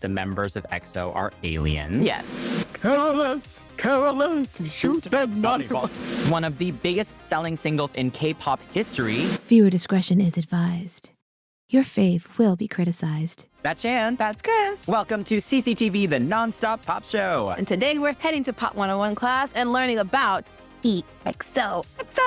the members of EXO are aliens. Yes. Coalesce, shoot them Volleyball. One of the biggest selling singles in K-pop history. Viewer discretion is advised. Your fave will be criticized. That's Chan. That's Kris. Welcome to CCTV, the non-stop pop show. And today we're heading to Pop 101 class and learning about EXO-K.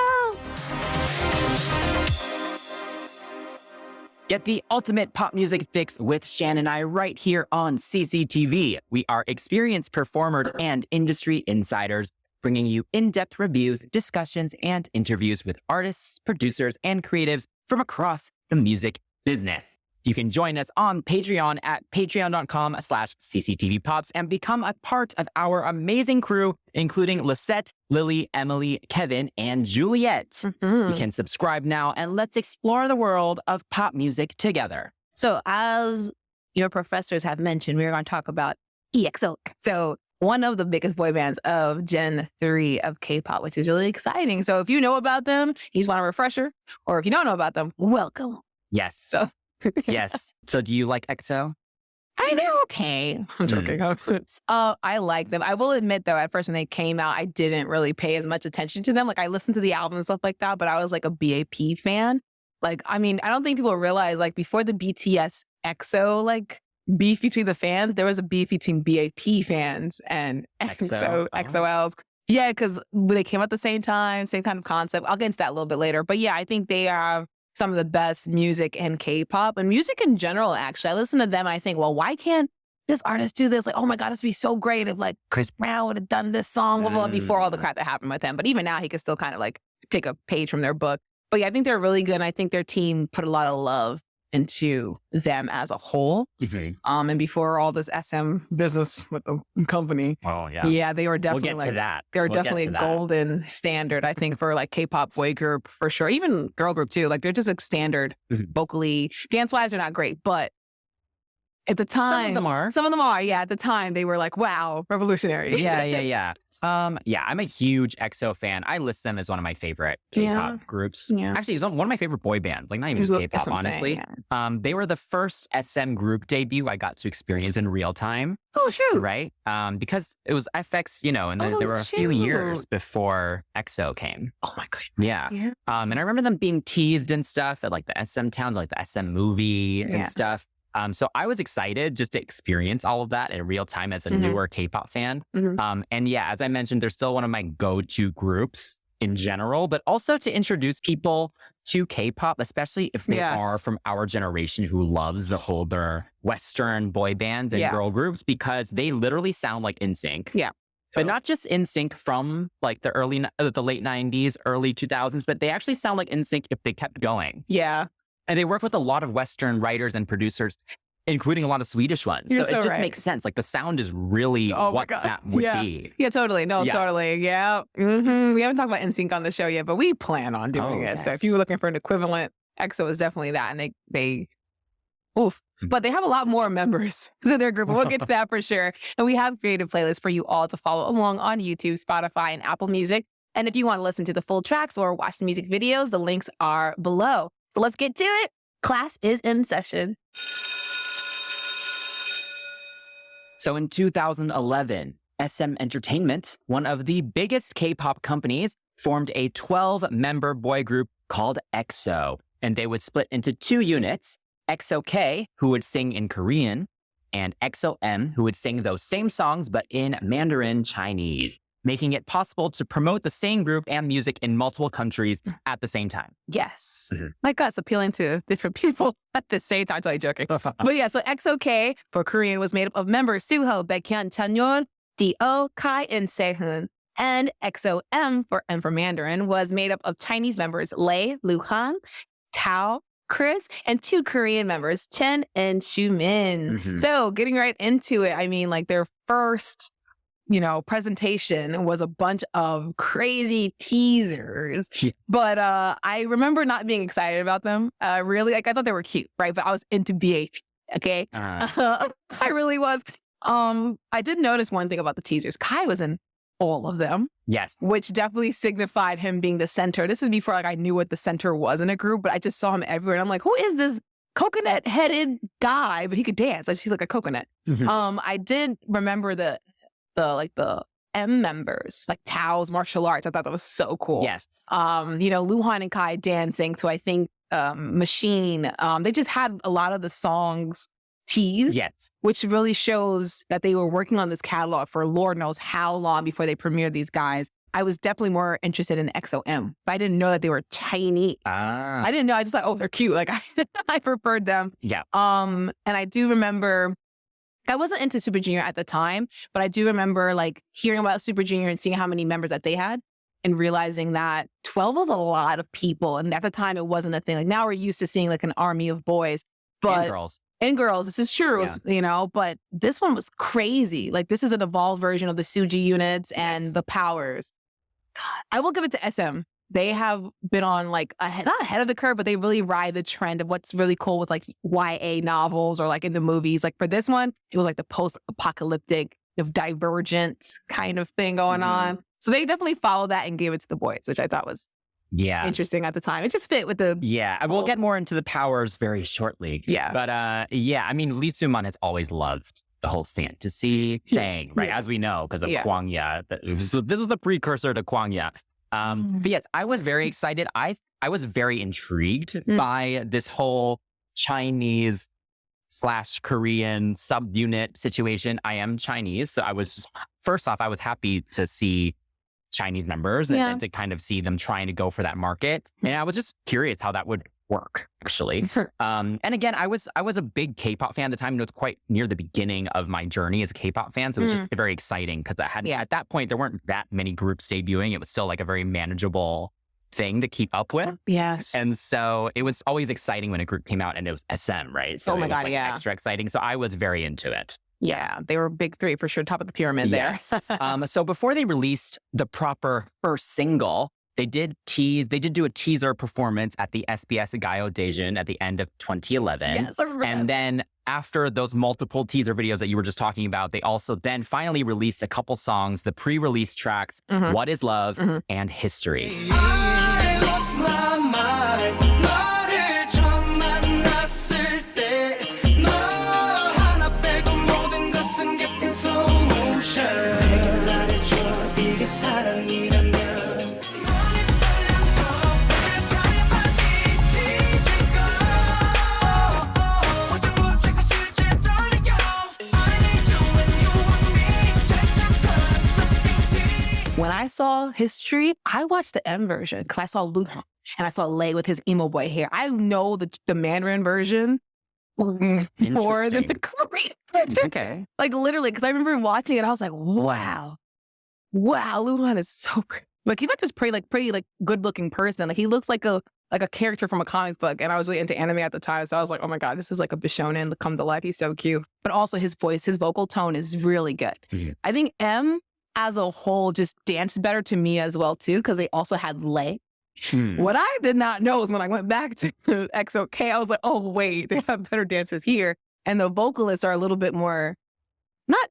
Get the ultimate pop music fix with Shan and I right here on CCTV. We are experienced performers and industry insiders, bringing you in-depth reviews, discussions, and interviews with artists, producers, and creatives from across the music business. You can join us on Patreon at patreon.com/cctvpops and become a part of our amazing crew, including Lisette, Lily, Emily, Kevin, and Juliet. You can subscribe now and let's explore the world of pop music together. So as your professors have mentioned, we're going to talk about EXO-K. So one of the biggest boy bands of Gen 3 of K-pop, which is really exciting. So if you know about them, you just want a refresher, or if you don't know about them, welcome. Yes. So yes. So do you like EXO? I know. Okay. I'm joking. I like them. I will admit, though, at first when they came out, I didn't really pay as much attention to them. Like, I listened to the album and stuff like that, but I was like a BAP fan. Like, I mean, I don't think people realize, like, before the BTS EXO, like, beef between the fans, there was a beef between BAP fans and EXO-Ls. Yeah, because they came out at the same time, same kind of concept. I'll get into that a little bit later. But yeah, I think they are some of the best music in K-pop and music in general, actually. I listen to them and I think, well, why can't this artist do this? Like, oh my God, this would be so great if like Chris Brown would have done this song, blah, blah, blah, before all the crap that happened with him. But even now, he could still kind of like take a page from their book. But yeah, I think they're really good. And I think their team put a lot of love into them as a whole. And before all this SM business with the company. Oh, yeah. Yeah, they were definitely we'll get to that. They're definitely a golden standard, I think, for like K-pop boy group for sure. Even girl group too. Like they're just a standard vocally. Dance-wise, they're not great, but at the time, some of them are. Yeah, at the time, they were like, wow, revolutionary. Yeah, I'm a huge EXO fan. I list them as one of my favorite K-pop groups. Yeah. Actually, it's one of my favorite boy bands. Like, not even just K-pop, honestly. They were the first SM group debut I got to experience in real time. Oh, shoot. Right? Because it was FX, you know, and there were a few years before EXO came. Oh, my God. Yeah. And I remember them being teased and stuff at like the SM Town, like the SM movie and stuff. So I was excited just to experience all of that in real time as a newer K-pop fan. And yeah, as I mentioned, they're still one of my go-to groups in general, but also to introduce people to K-pop, especially if they are from our generation who loves the whole their Western boy bands and girl groups, because they literally sound like NSYNC. Yeah. But not just NSYNC from like the late 90s, early 2000s, but they actually sound like NSYNC if they kept going. Yeah. And they work with a lot of Western writers and producers, including a lot of Swedish ones. So it just makes sense. Like the sound is really what that would be. Yeah, totally. No, totally. Yeah. We haven't talked about NSYNC on the show yet, but we plan on doing it. Yes. So if you were looking for an equivalent, EXO is definitely that. And they but they have a lot more members than their group. We'll get to that for sure. And we have created playlists for you all to follow along on YouTube, Spotify, and Apple Music. And if you want to listen to the full tracks or watch the music videos, the links are below. So let's get to it. Class is in session. So in 2011, SM Entertainment, one of the biggest K-pop companies, formed a 12-member boy group called EXO. And they would split into two units, EXO-K, who would sing in Korean, and EXO-M, who would sing those same songs but in Mandarin Chinese, making it possible to promote the same group and music in multiple countries at the same time. Yes. Like us, appealing to different people at the same time. I'm totally joking. But yeah, so EXO-K for Korean was made up of members Suho, Baekhyun, Chanyeol, D.O., Kai, and Sehun. And EXO-M for M for Mandarin was made up of Chinese members Lei, Luhan, Tao, Kris, and two Korean members, Chen and Xiumin. So getting right into it, I mean, like their first presentation was a bunch of crazy teasers. But I remember not being excited about them. Really, like I thought they were cute, right? But I was into BH, okay? I really was. I did notice one thing about the teasers. Kai was in all of them. Yes. Which definitely signified him being the center. This is before like I knew what the center was in a group, but I just saw him everywhere. And I'm like, who is this coconut-headed guy, but he could dance. I just see like a coconut. I did remember the M members, like Tao's martial arts. I thought that was so cool. Yes. Luhan and Kai dancing. So I think Machine, they just had a lot of the songs teased, yes, which really shows that they were working on this catalog for Lord knows how long before they premiered these guys. I was definitely more interested in EXO-M, but I didn't know that they were Chinese. I didn't know. I just thought, oh, they're cute. Like I preferred them. Yeah. And I do remember, I wasn't into Super Junior at the time, but I do remember like hearing about Super Junior and seeing how many members that they had and realizing that 12 was a lot of people. And at the time, it wasn't a thing. Like now we're used to seeing like an army of boys. But and girls, this is true, but this one was crazy. Like this is an evolved version of the Suji units and the powers. God, I will give it to SM. They have been on like not ahead of the curve, but they really ride the trend of what's really cool with like YA novels or like in the movies. Like for this one, it was like the post-apocalyptic, divergent kind of thing going on. So they definitely followed that and gave it to the boys, which I thought was interesting at the time. It just fit with the... Yeah, we'll get more into the powers very shortly. Yeah. But I mean, Lee Soo-man has always loved the whole fantasy thing, right? As we know, because of Kwangya. This was the precursor to Kwangya. But yes, I was very excited. I was very intrigued by this whole Chinese / Korean subunit situation. I am Chinese, so first off, I was happy to see Chinese members and to kind of see them trying to go for that market. And I was just curious how that would work, actually. And again, I was a big K-pop fan at the time. It was quite near the beginning of my journey as a K-pop fan. So it was just very exciting because at that point, there weren't that many groups debuting. It was still like a very manageable thing to keep up with. Yes. And so it was always exciting when a group came out and it was SM, right? So oh my God, extra exciting. So I was very into it. Yeah, they were big three for sure, top of the pyramid there. So before they released the proper first single, they did do a teaser performance at the SBS Gayo Daejin at the end of 2011. Yes, I remember. And then after those multiple teaser videos that you were just talking about, they also then finally released a couple songs, the pre-release tracks, What Is Love and History. I lost my mind. When I saw History, I watched the M version because I saw Luhan and I saw Lay with his emo boy hair. I know the Mandarin version more than the Korean version. Okay. Like literally, because I remember watching it, I was like, wow, Luhan is so pretty. Like he's not just pretty good looking person. Like he looks like a character from a comic book. And I was really into anime at the time, so I was like, oh my God, this is like a Bishonen come to life. He's so cute. But also his voice, his vocal tone is really good. I think M as a whole just danced better to me as well too, because they also had Lay. What I did not know is when I went back to EXO-K, I was like, oh wait, they have better dancers here. And the vocalists are a little bit more, not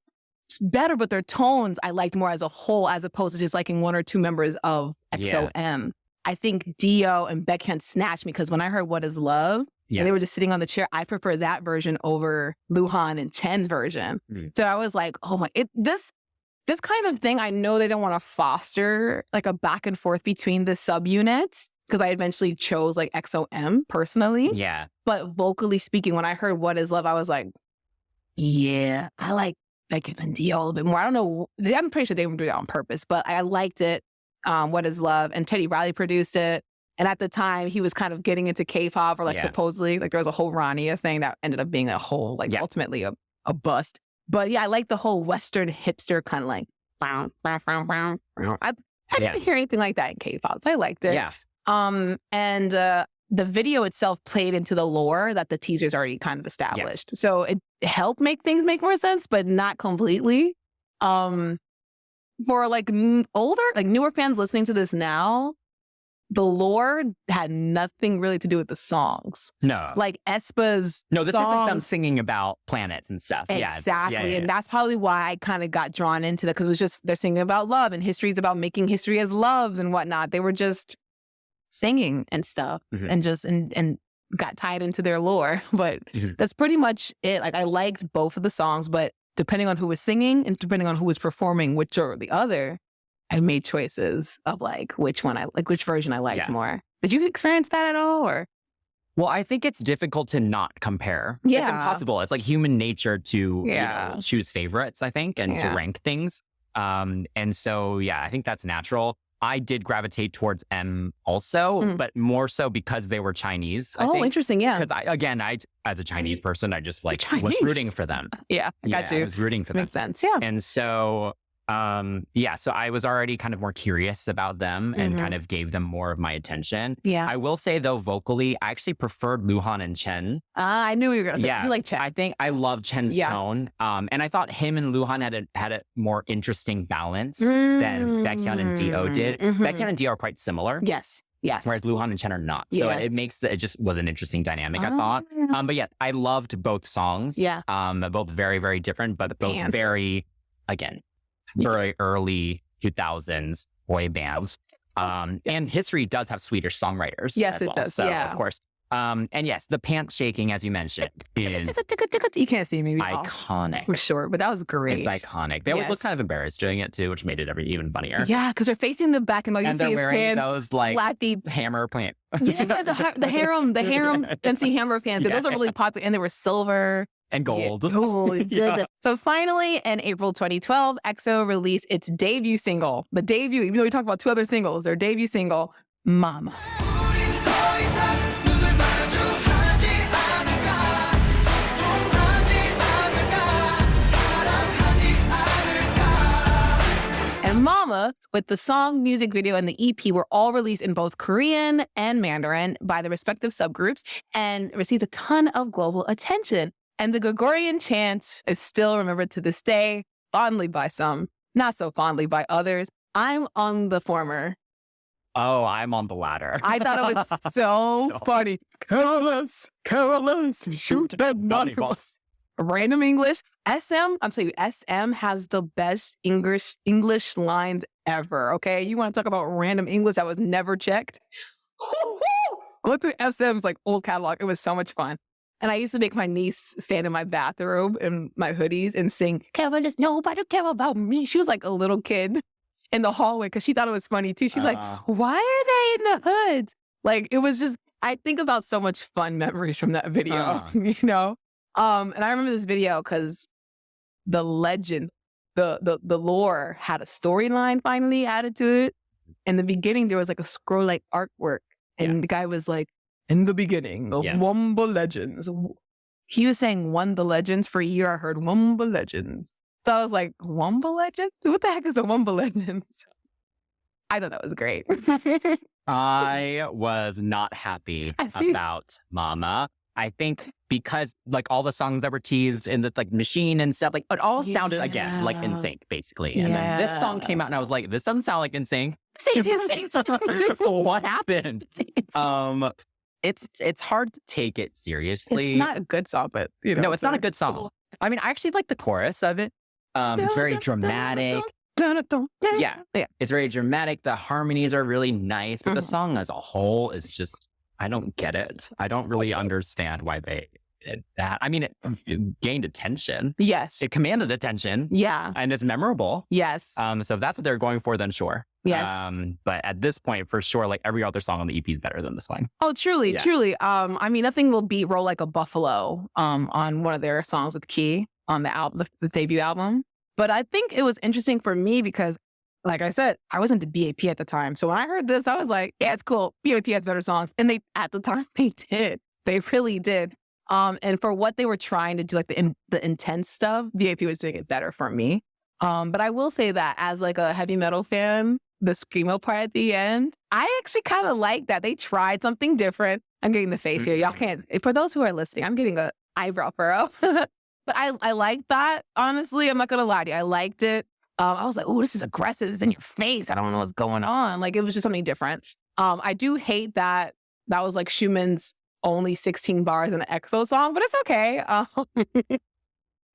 better, but their tones I liked more as a whole, as opposed to just liking one or two members of EXO-M. I think Dio and Baekhyun snatched me because when I heard What Is Love, and they were just sitting on the chair, I prefer that version over Luhan and Chen's version. So I was like, oh my, this kind of thing, I know they don't want to foster like a back and forth between the subunits because I eventually chose like EXO-M personally. Yeah. But vocally speaking, when I heard What Is Love, I was like, yeah, I like Baekhyun and Dio a little bit more. I don't know. I'm pretty sure they would do that on purpose, but I liked it. What Is Love? And Teddy Riley produced it. And at the time, he was kind of getting into K-pop or like supposedly, like there was a whole Rania thing that ended up being a whole, like ultimately a bust. But yeah, I like the whole Western hipster kind of like, I didn't hear anything like that in K-pop. I liked it. Yeah. And the video itself played into the lore that the teasers already kind of established. So it helped make things make more sense, but not completely. For like older, like newer fans listening to this now, the lore had nothing really to do with the songs. No. Like aespa's No, this songs, is like them singing about planets and stuff. Exactly. Yeah. And that's probably why I kind of got drawn into that, because it was just, they're singing about love and history is about making history as loves and whatnot. They were just singing and stuff and just, and got tied into their lore. But that's pretty much it. Like I liked both of the songs, but depending on who was singing and depending on who was performing which or the other, I made choices of like which version I liked more. Did you experience that at all, or? Well, I think it's difficult to not compare. Yeah. It's impossible. It's like human nature to choose favorites, I think, and to rank things. And so, I think that's natural. I did gravitate towards M also, but more so because they were Chinese. I think. Interesting. Yeah. Because I, as a Chinese person, I just like was rooting for them. Yeah, I got you. I was rooting for them. Makes sense. Yeah. And so, so I was already kind of more curious about them and kind of gave them more of my attention. Yeah. I will say though, vocally, I actually preferred Luhan and Chen. I knew you were going to do like Chen. I think I love Chen's tone. And I thought him and Luhan had a more interesting balance than Baekhyun and D.O. did. Baekhyun and D.O. are quite similar. Yes. Yes. Whereas Luhan and Chen are not. So it just was an interesting dynamic, I thought. But yes, I loved both songs. Yeah. Both very, very different, but both very, again, very early 2000s boy bands. And history does have Swedish songwriters. Yes, as it well. does. So, of course. And yes, the pants shaking, as you mentioned, is you can't see me. iconic. For sure, but that was great. It's iconic. They always look kind of embarrassed doing it too, which made it even funnier. Yeah, because they're facing the back and you see his wearing pants, those like flappy hammer pants. Yeah, the harem MC Hammer pants. Those are really popular, and they were silver. And gold. Gold. So finally, in April 2012, EXO released its debut single. The debut, even though we talked about two other singles, their debut single, Mama. And Mama, with the song, music video, and the EP were all released in both Korean and Mandarin by the respective subgroups and received a ton of global attention. And the Gregorian chant is still remembered to this day, fondly by some, not so fondly by others. I'm on the former. Oh, I'm on the latter. I thought it was so funny. Careless, shoot that naughty boss. Random English. SM, I'm telling you, SM has the best English lines ever, okay? You want to talk about random English that was never checked? I looked at SM's like old catalog. It was so much fun. And I used to make my niece stand in my bathroom in my hoodies and sing, "Careless, nobody care about me." She was like a little kid in the hallway because she thought it was funny too. She's like, why are they in the hoods? Like, it was just, I think about so much fun memories from that video, you know? And I remember this video because the legend, the lore had a storyline finally added to it. In the beginning, there was like a scroll-like artwork. And the guy was like, in the beginning of Womba Legends. He was saying Womba Legends. For a year, I heard Womba Legends. So I was like, Womba Legends? What the heck is a Womba Legends? I thought that was great. I was not happy about Mama. I think because like all the songs that were teased in the like machine and stuff, like it all sounded again like NSYNC basically. And then this song came out and I was like, this doesn't sound like NSYNC. What happened? It's hard to take it seriously. It's not a good song, but you know. No, it's not a good song. I mean, I actually like the chorus of it. It's very dramatic. Yeah, it's very dramatic. The harmonies are really nice, but the song as a whole is just, I don't get it. I don't really understand why they did that. I mean, it gained attention. Yes. It commanded attention. Yeah. And it's memorable. Yes. So if that's what they're going for, then sure. Yes. But at this point, for sure, like every other song on the EP is better than this one. Oh, truly, truly. I mean, nothing will beat "Roll Like a Buffalo" on one of their songs with Key on the album, the debut album. But I think it was interesting for me because, like I said, I was into BAP at the time. So when I heard this, I was like, yeah, it's cool. BAP has better songs. And at the time, they did. They really did. And for what they were trying to do, like the intense stuff, BAP was doing it better for me. But I will say that as like a heavy metal fan, the screamo part at the end, I actually kind of like that. They tried something different. I'm getting the face here. Y'all can't, for those who are listening, I'm getting a eyebrow furrow. But I like that. Honestly, I'm not going to lie to you. I liked it. I was like, oh, this is aggressive. It's in your face. I don't know what's going on. Like, it was just something different. I do hate that was like Schumann's only 16 bars in an EXO song, but it's okay.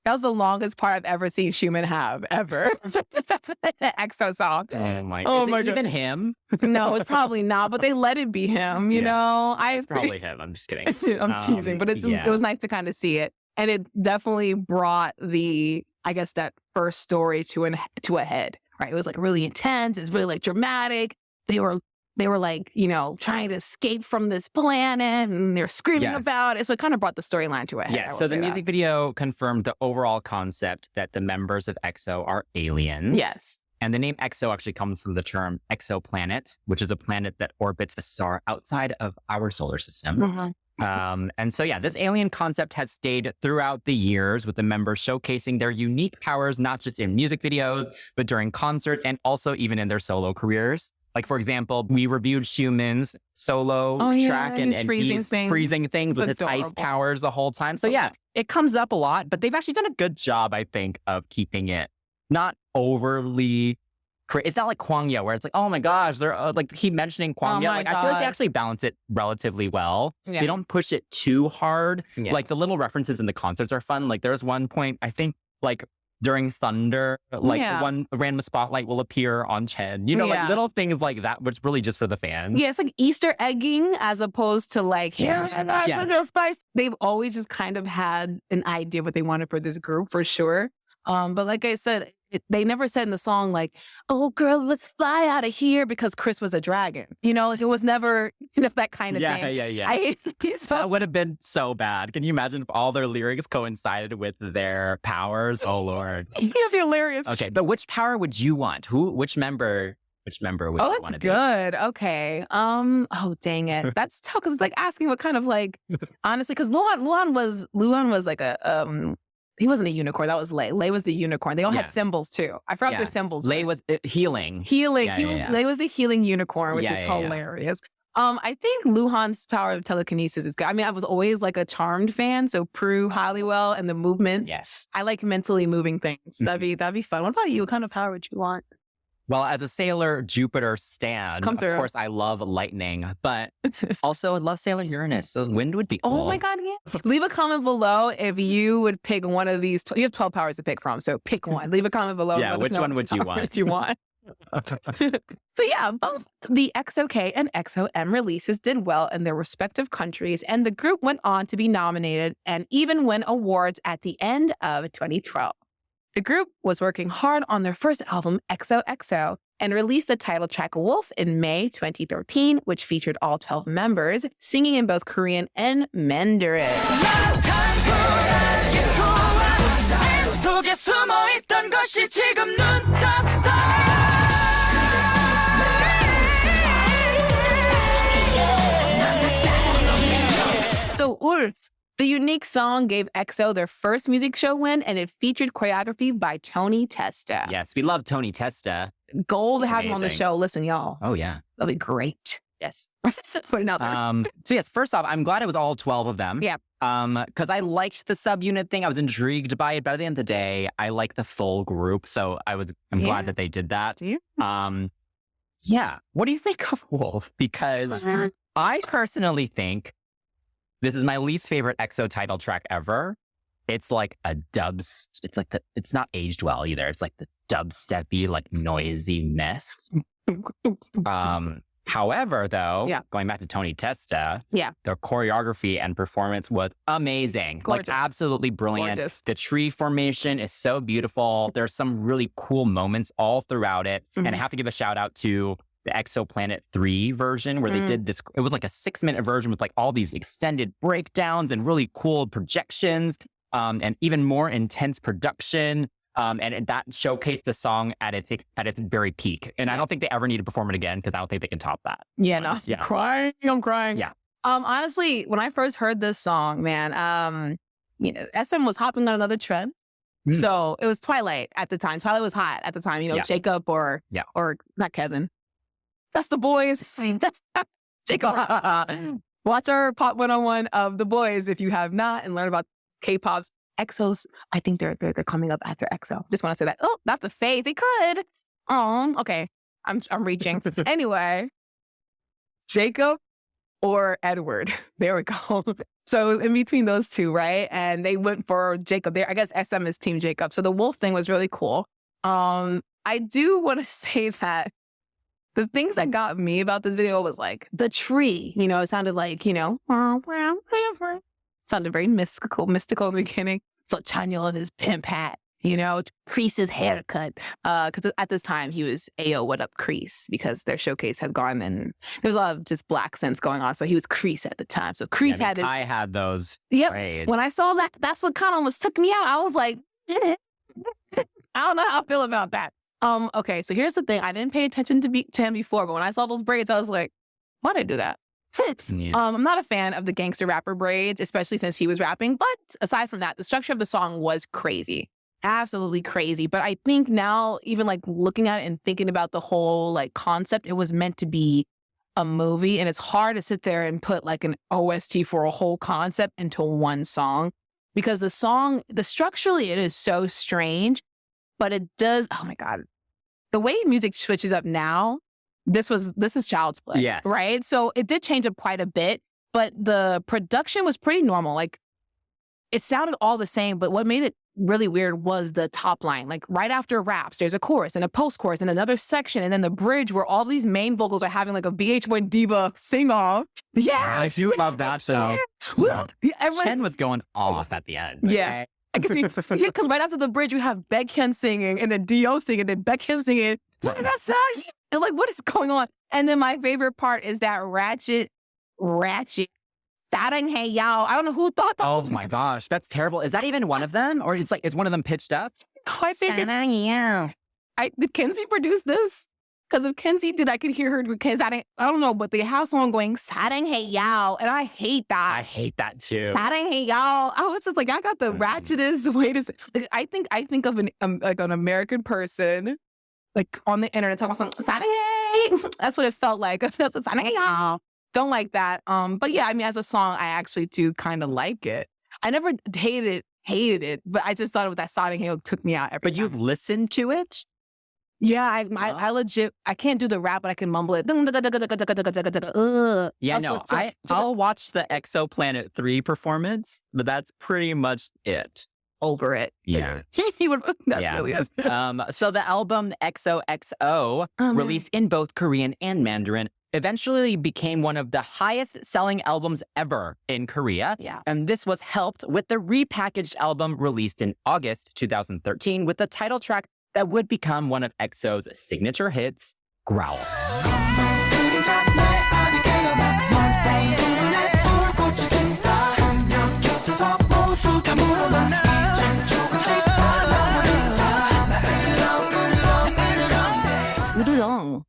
That was the longest part I've ever seen Schumann have, ever. The EXO song. Oh my God. Even him? No, it's probably not, but they let it be him, you know? It's probably him. I'm just kidding. I'm teasing, but it was nice to kind of see it. And it definitely brought that first story to a head, right? It was like really intense. It was really like dramatic. They were like, you know, trying to escape from this planet and they're screaming about it. So it kind of brought the storyline to a head. Yeah, so the music video confirmed the overall concept that the members of EXO are aliens. Yes. And the name EXO actually comes from the term exoplanet, which is a planet that orbits a star outside of our solar system. Mm-hmm. And so, this alien concept has stayed throughout the years, with the members showcasing their unique powers, not just in music videos, but during concerts and also even in their solo careers. Like, for example, we reviewed Schumann's solo track and he's freezing things with his ice powers the whole time. So it comes up a lot, but they've actually done a good job, I think, of keeping it not overly... It's not like Kwangya, where it's like, oh my gosh, they're like keep mentioning Kwangya. I feel like they actually balance it relatively well. Yeah. They don't push it too hard. Yeah. Like the little references in the concerts are fun. Like there's one point, I think, like during Thunder, like one random spotlight will appear on Chen. You know, like little things like that, which really just for the fans. Yeah, it's like Easter egging as opposed to like, spice. They've always just kind of had an idea what they wanted for this group, for sure. But like I said, they never said in the song like, oh girl, let's fly out of here because Kris was a dragon. You know, like it was never that kind of thing. Yeah. That would have been so bad. Can you imagine if all their lyrics coincided with their powers? Oh Lord. You'd be hilarious. Okay, but which power would you want? Which member would you want to be? Oh, that's good. Okay. Oh, dang it. That's tough because it's like asking what kind of like, honestly, because Luhan was like a, he wasn't a unicorn. That was Lay. Lay was the unicorn. They all had symbols too. I forgot their symbols. Lay was healing. Healing. Lay was the healing unicorn, which is hilarious. I think Luhan's power of telekinesis is good. I mean, I was always like a Charmed fan, so Prue, Halliwell, and the movement. Yes. I like mentally moving things. That'd be fun. What about you? What kind of power would you want? Well, as a Sailor Jupiter stan, of course, I love lightning, but also I love Sailor Uranus, so wind would be cool. Oh my God, yeah. Leave a comment below if you would pick one of these. You have 12 powers to pick from, so pick one. Leave a comment below. Yeah, which one would you want? So both the EXO-K and EXO-M releases did well in their respective countries, and the group went on to be nominated and even win awards at the end of 2012. The group was working hard on their first album, XOXO, and released the title track Wolf in May 2013, which featured all 12 members singing in both Korean and Mandarin. So, the unique song gave EXO their first music show win, and it featured choreography by Tony Testa. Yes, we love Tony Testa. Goal to have him on the show. Listen, y'all. Oh, yeah. That'll be great. Yes. Putting out there. So yes, first off, I'm glad it was all 12 of them. Yeah. Because I liked the subunit thing. I was intrigued by it, but at the end of the day, I like the full group. So I'm glad that they did that. Do you? Yeah. What do you think of Wolf? Because I personally think this is my least favorite EXO title track ever. It's like a it's not aged well either. It's like this dubsteppy, like noisy mess. However, though, going back to Tony Testa, their choreography and performance was amazing. Gorgeous. Like absolutely brilliant. Gorgeous. The tree formation is so beautiful. There's some really cool moments all throughout it. And I have to give a shout out to the Exoplanet 3 version where they did this. It was like a 6-minute version with like all these extended breakdowns and really cool projections and even more intense production. And that showcased the song at its very peak. And I don't think they ever need to perform it again because I don't think they can top that. Yeah, no. Yeah. I'm crying. Yeah. Honestly, when I first heard this song, man, SM was hopping on another trend. So it was Twilight at the time. Twilight was hot at the time, Jacob or not Kevin. That's the boys. Jacob. Watch our Pop 101 of the boys if you have not and learn about K-pop's EXO's. I think they're coming up after EXO. Just want to say that. Oh, that's the fave. They could. Oh, okay. I'm reaching. Anyway, Jacob or Edward. There we go. So it was in between those two, right? And they went for Jacob. There, I guess SM is Team Jacob. So the wolf thing was really cool. I do want to say that the things that got me about this video was like the tree. You know, it sounded like, you know, sounded very mystical in the beginning. So Chanyeol and his pimp hat, you know, Kris's haircut. Because at this time he was Ayo, what up, Kris? Because their showcase had gone and there was a lot of just black sense going on. So he was Kris at the time. So Kris had this. I had those. Yep. Braids. When I saw that, that's what kind of almost took me out. I was like, I don't know how I feel about that. Okay, so here's the thing. I didn't pay attention to him before, but when I saw those braids, I was like, why'd I do that? Yeah. I'm not a fan of the gangster rapper braids, especially since he was rapping. But aside from that, the structure of the song was crazy. Absolutely crazy. But I think now, even like looking at it and thinking about the whole like concept, it was meant to be a movie. And it's hard to sit there and put like an OST for a whole concept into one song. Because structurally, it is so strange. But it does, oh my God. The way music switches up now, this is child's play. Yes. Right? So it did change up quite a bit, but the production was pretty normal. Like, it sounded all the same, but what made it really weird was the top line. Like, right after raps, there's a chorus and a post-chorus and another section, and then the bridge where all these main vocals are having like a VH1 diva sing-off. Yeah! I do love that, though. Yeah. Chen was going off at the end. Yeah. I guess because right after the bridge, you have Baekhyun singing, and then D.O. singing, and then Baekhyun singing. What did I say? And like, what is going on? And then my favorite part is that ratchet. Sarang hey y'all. I don't know who thought that. Oh my gosh, that's terrible. Is that even one of them, or it's one of them pitched up? I think did Kenzie produce this? Because if Kenzie did, I could hear her because I don't know, but they have someone going Sarang hey y'all, and I hate that. I hate that too. Sarang hey y'all. I was just like, I got the ratchetest way to say. Like, I think of an American person like on the internet talking about some Sarang hey. That's what it felt like. Sarang hey y'all. Don't like that. But yeah, I mean, as a song, I actually do kind of like it. I never hated it, but I just thought that Sarang hey took me out every time. But you listened to it? Yeah, I legit, I can't do the rap, but I can mumble it. Yeah, no, I'll watch the EXO-Planet 3 performance, but that's pretty much it. Over it. Yeah. That's really it. So the album XOXO, released in both Korean and Mandarin, eventually became one of the highest selling albums ever in Korea. Yeah. And this was helped with the repackaged album released in August 2013 with the title track that would become one of EXO's signature hits, Growl.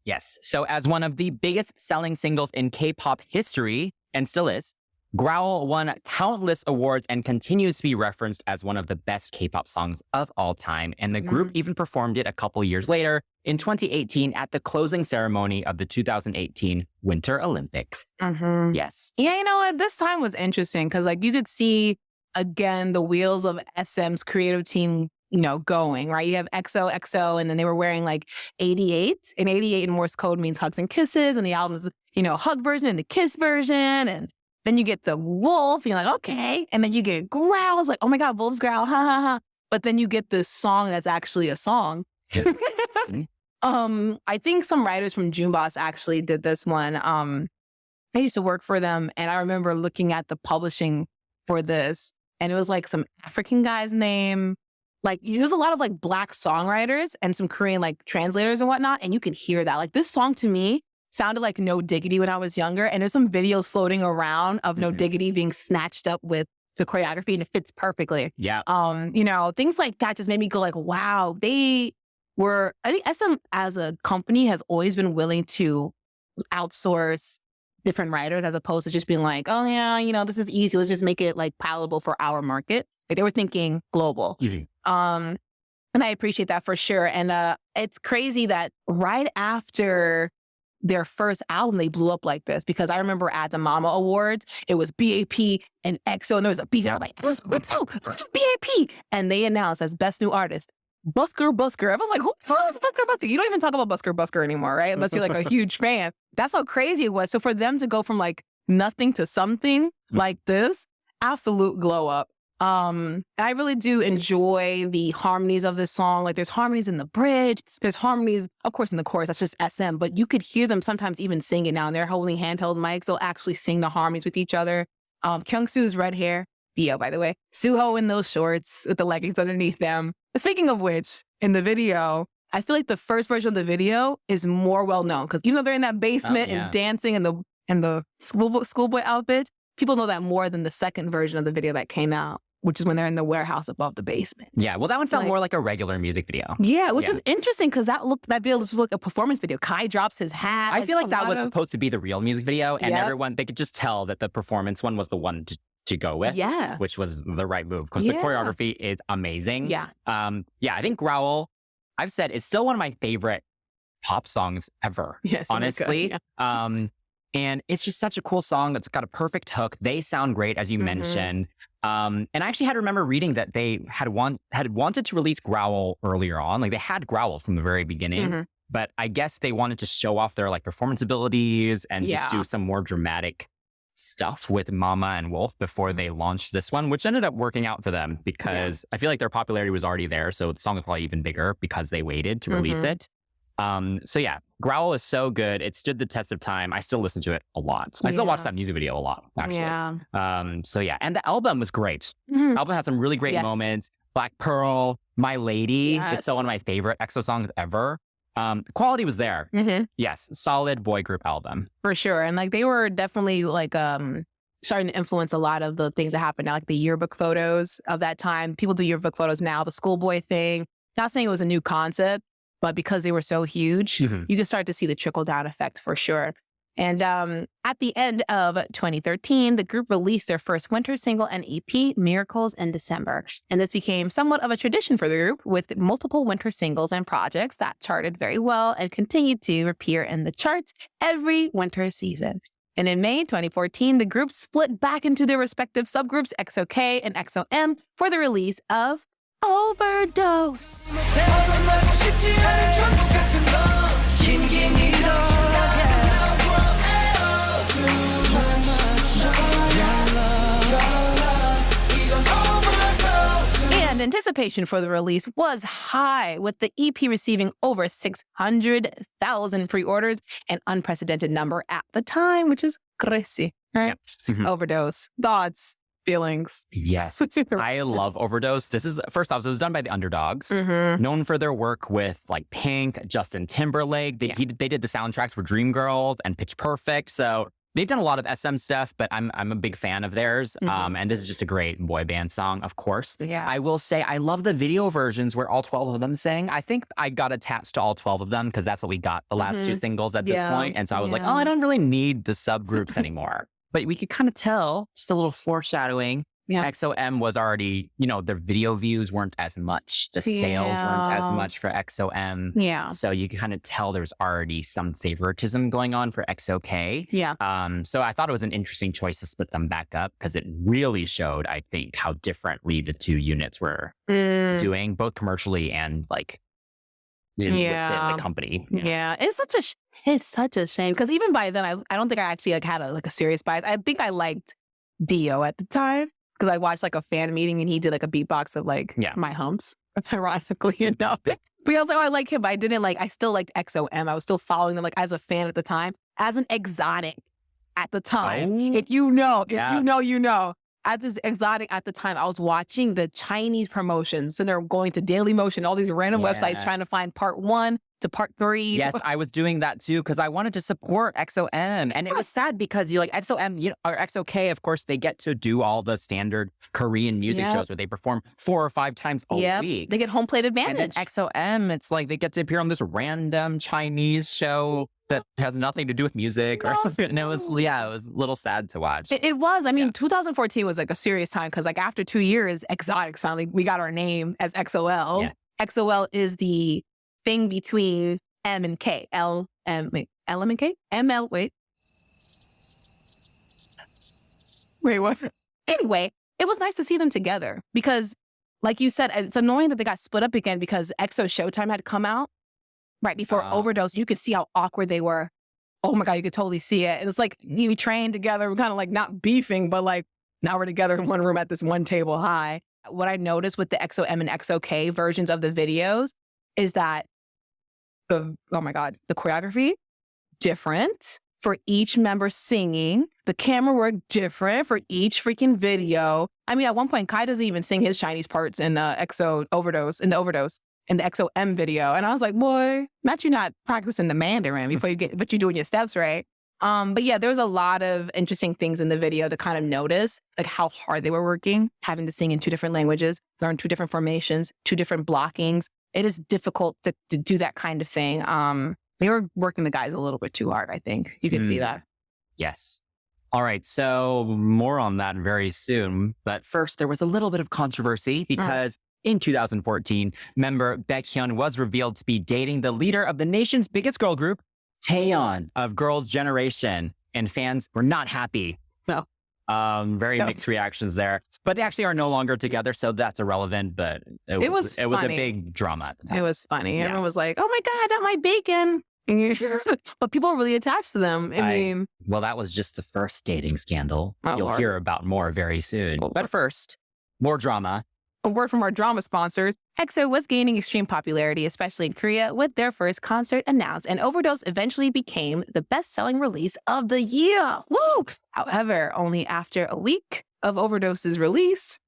Yes, so as one of the biggest selling singles in K-pop history, and still is, Growl won countless awards and continues to be referenced as one of the best K-pop songs of all time. And the group even performed it a couple years later in 2018 at the closing ceremony of the 2018 Winter Olympics. Yes. Yeah, you know what? This time was interesting because like you could see, again, the wheels of SM's creative team, you know, going, right? You have XOXO, and then they were wearing like 88. And 88 in Morse code means hugs and kisses. And the album's, you know, hug version and the kiss version. And then you get the wolf, and you're like, okay. And then you get growls, like, oh my God, wolves growl, ha ha ha. But then you get this song that's actually a song. I think some writers from Junebos actually did this one. I used to work for them, and I remember looking at the publishing for this, and it was like some African guy's name. Like, there's a lot of like Black songwriters and some Korean like translators and whatnot, and you can hear that. Like, this song to me sounded like No Diggity when I was younger, and there's some videos floating around of No Diggity being snatched up with the choreography, and it fits perfectly. Yeah. You know, things like that just made me go like, wow, I think SM as a company has always been willing to outsource different writers as opposed to just being like, oh yeah, you know, this is easy. Let's just make it like palatable for our market. Like, they were thinking global. And I appreciate that for sure. And it's crazy that right after their first album, they blew up like this, because I remember at the Mama Awards, it was BAP and EXO, and there was a beef. I was like, BAP. And they announced as Best New Artist, Busker. I was like, who is Busker? You don't even talk about Busker anymore, right? Unless you're like a huge fan. That's how crazy it was. So for them to go from like nothing to something like this, absolute glow up. I really do enjoy the harmonies of this song. Like there's harmonies in the bridge. There's harmonies, of course, in the chorus. That's just SM. But you could hear them sometimes even sing it now. And they're holding handheld mics. They'll actually sing the harmonies with each other. Kyungsu's red hair. Dio, by the way. Suho in those shorts with the leggings underneath them. Speaking of which, in the video, I feel like the first version of the video is more well known because even though they're in that basement and dancing in the schoolboy outfits, people know that more than the second version of the video that came out, which is when they're in the warehouse above the basement. Yeah, well, that one felt more like a regular music video. Yeah, which is interesting because that video was just like a performance video. Kai drops his hat. I feel like that was supposed to be the real music video, and everyone, they could just tell that the performance one was the one to go with. Yeah. Which was the right move because the choreography is amazing. Yeah. I think Growl, I've said, is still one of my favorite pop songs ever. Yes, honestly. And it's just such a cool song that's got a perfect hook. They sound great, as you mentioned. And I actually had to remember reading that they had wanted to release Growl earlier on. Like they had Growl from the very beginning, but I guess they wanted to show off their like performance abilities and just do some more dramatic stuff with Mama and Wolf before they launched this one, which ended up working out for them because I feel like their popularity was already there. So the song was probably even bigger because they waited to release it. So yeah, Growl is so good. It stood the test of time. I still listen to it a lot. I still watch that music video a lot, actually. So yeah, and the album was great. The album had some really great moments. Black Pearl, My Lady is still one of my favorite EXO songs ever. Quality was there. Yes, solid boy group album. For sure. And like they were definitely like starting to influence a lot of the things that happened now, like the yearbook photos of that time. People do yearbook photos now, the schoolboy thing. Not saying it was a new concept, but because they were so huge, you can start to see the trickle-down effect for sure. And at the end of 2013, the group released their first winter single and EP, Miracles, in December. And this became somewhat of a tradition for the group, with multiple winter singles and projects that charted very well and continued to appear in the charts every winter season. And in May 2014, the group split back into their respective subgroups, EXO-K and EXO-M, for the release of Overdose. And anticipation for the release was high, with the EP receiving over 600,000 pre-orders, an unprecedented number at the time, which is crazy, right? Overdose. Thoughts? Feelings. Yes. I love Overdose. This is, first off, so it was done by the Underdogs, known for their work with like Pink, Justin Timberlake. They did the soundtracks for Dreamgirls and Pitch Perfect. So they've done a lot of SM stuff, but I'm a big fan of theirs. And this is just a great boy band song, of course. Yeah. I will say I love the video versions where all 12 of them sing. I think I got attached to all 12 of them because that's what we got the last two singles at this point. And so I was like, oh, I don't really need the subgroups anymore. But we could kind of tell, just a little foreshadowing. EXO-M was already, their video views weren't as much. The sales weren't as much for EXO-M. So you can kind of tell there's already some favoritism going on for EXO-K. So I thought it was an interesting choice to split them back up because it really showed, I think, how differently the two units were doing, both commercially and like within the company. It's such a shame because even by then, I don't think I actually like had a serious bias. I think I liked Dio at the time because I watched like a fan meeting and he did like a beatbox of like my humps, ironically enough. But I was like, oh, I like him, but I still liked EXO-M. I was still following them like as a fan at the time, as an exotic at the time. If you know, you know. At this exotic at the time, I was watching the Chinese promotions and they're going to Daily Motion, all these random websites trying to find part 1 to part 3. Yes, I was doing that too because I wanted to support EXO-M. And it was sad because you like EXO-M, or EXO-K, of course, they get to do all the standard Korean music shows where they perform 4 or 5 times a week. They get home plate advantage. And then EXO-M, it's like they get to appear on this random Chinese show that has nothing to do with music or something. And it was a little sad to watch. It was. I mean, 2014 was like a serious time because like after 2 years, Exotics finally, we got our name as XOL. Yeah. XOL is the thing between M and K. L and K? ML, wait, what? Anyway, it was nice to see them together because like you said, it's annoying that they got split up again because EXO Showtime had come out right before Overdose. You could see how awkward they were oh my God, you could totally see it. And it's like, we trained together. We're kind of like not beefing, but like now we're together in one room at this one table high. What I noticed with the EXO-M and EXO-K versions of the videos is that the choreography, different for each member singing. The camera work different for each freaking video. I mean, at one point, Kai doesn't even sing his Chinese parts in Overdose, in the EXO-M video. And I was like, boy, not you not practicing the Mandarin before you get what you're doing your steps right. But yeah, there was a lot of interesting things in the video to kind of notice, like how hard they were working, having to sing in 2 different languages, learn 2 different formations, 2 different blockings. It is difficult to do that kind of thing. They were working the guys a little bit too hard, I think. You can see that. Yes. All right. So more on that very soon. But first, there was a little bit of controversy because in 2014, member Baekhyun was revealed to be dating the leader of the nation's biggest girl group, Taeyeon of Girls' Generation. And fans were not happy. No. Very mixed reactions there. But they actually are no longer together, so that's irrelevant. But it was a big drama at the time. It was funny. Everyone was like, oh my God, not my bacon. But people are really attached to them. Well, that was just the first dating scandal. You'll hear about more very soon. But first, more drama. A word from our drama sponsors. EXO was gaining extreme popularity, especially in Korea, with their first concert announced, and Overdose eventually became the best-selling release of the year. Woo! However, only after a week of Overdose's release,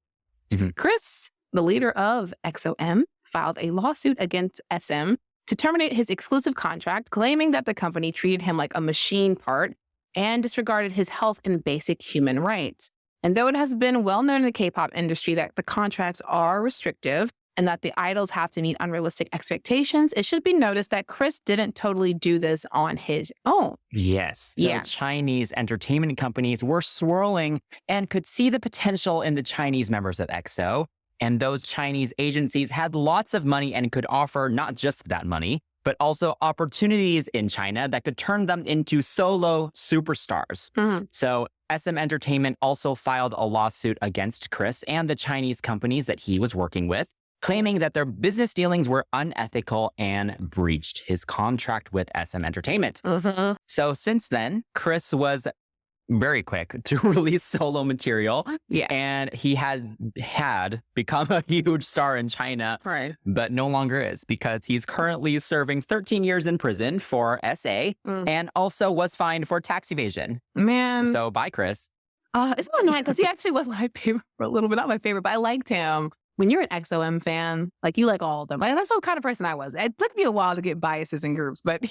Kris, the leader of EXO-M, filed a lawsuit against SM to terminate his exclusive contract, claiming that the company treated him like a machine part and disregarded his health and basic human rights. And though it has been well known in the K-pop industry that the contracts are restrictive and that the idols have to meet unrealistic expectations, it should be noticed that Kris didn't totally do this on his own. Yes. So Chinese entertainment companies were swirling and could see the potential in the Chinese members of EXO. And those Chinese agencies had lots of money and could offer not just that money, but also opportunities in China that could turn them into solo superstars. So SM Entertainment also filed a lawsuit against Kris and the Chinese companies that he was working with, claiming that their business dealings were unethical and breached his contract with SM Entertainment. So since then, Kris was very quick to release solo material. And he had become a huge star in China, but no longer is, because he's currently serving 13 years in prison for SA and also was fined for tax evasion. Man. So bye, Kris. It's so annoying because he actually was my favorite for a little bit. Not my favorite, but I liked him. When you're an EXO-M fan, like you like all of them. Like, that's the kind of person I was. It took me a while to get biases in groups, but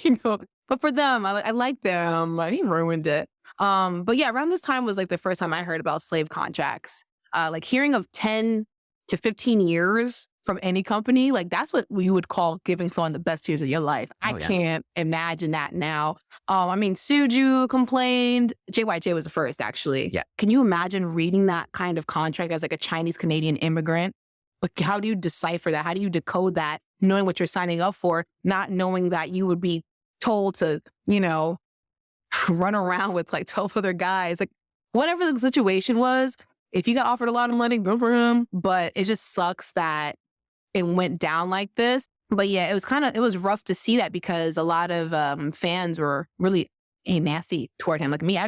but for them, I like them. Like, he ruined it. But yeah, around this time was like the first time I heard about slave contracts. Like hearing of 10 to 15 years from any company, like that's what we would call giving someone the best years of your life. I can't imagine that now. I mean, Suju complained. JYJ was the first, actually. Can you imagine reading that kind of contract as like a Chinese Canadian immigrant? Like, how do you decipher that? How do you decode that, knowing what you're signing up for, not knowing that you would be told to, run around with like 12 other guys? Like, whatever the situation was, if you got offered a lot of money, good for him. But it just sucks that it went down like this. But yeah, it was rough to see that because a lot of fans were really nasty toward him. Like me, I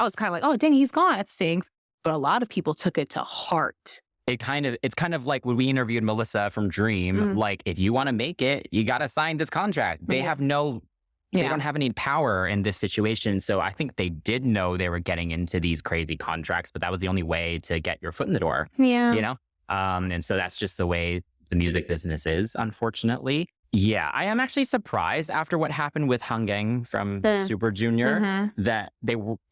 was kind of like, oh, dang, he's gone. That stinks. But a lot of people took it to heart. It's kind of like when we interviewed Melissa from Dream, like if you want to make it, you got to sign this contract. They have they don't have any power in this situation. So I think they did know they were getting into these crazy contracts, but that was the only way to get your foot in the door. And so that's just the way the music business is, unfortunately. Yeah, I am actually surprised after what happened with Hangang from Super Junior that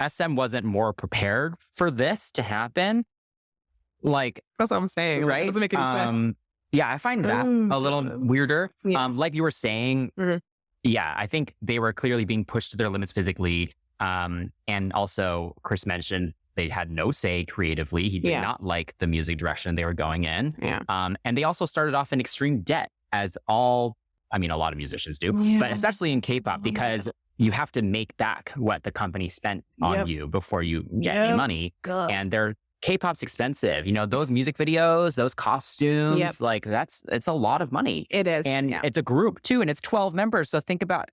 SM wasn't more prepared for this to happen. Like, that's what I'm saying, right? It doesn't make any sense. Yeah, I find that a little weirder. Like you were saying, I think they were clearly being pushed to their limits physically. And also, Kris mentioned they had no say creatively. He did not like the music direction they were going in. And they also started off in extreme debt, as a lot of musicians do, but especially in K-pop, because you have to make back what the company spent on you before you get any money. And K-pop's expensive. Those music videos, those costumes, like it's a lot of money. It is. And it's a group too, and it's 12 members. So think about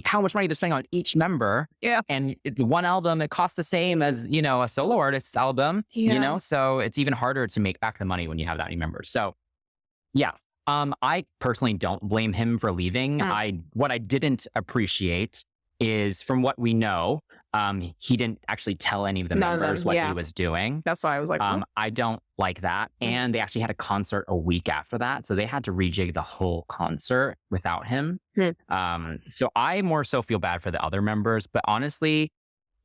how much money they're spending on each member. Yeah. And one album, it costs the same as, a solo artist's album, so it's even harder to make back the money when you have that many members. So yeah, I personally don't blame him for leaving. What I didn't appreciate is, from what we know, he didn't actually tell any of the members what he was doing. That's why I was like, I don't like that. And they actually had a concert a week after that. So they had to rejig the whole concert without him. So I more so feel bad for the other members. But honestly,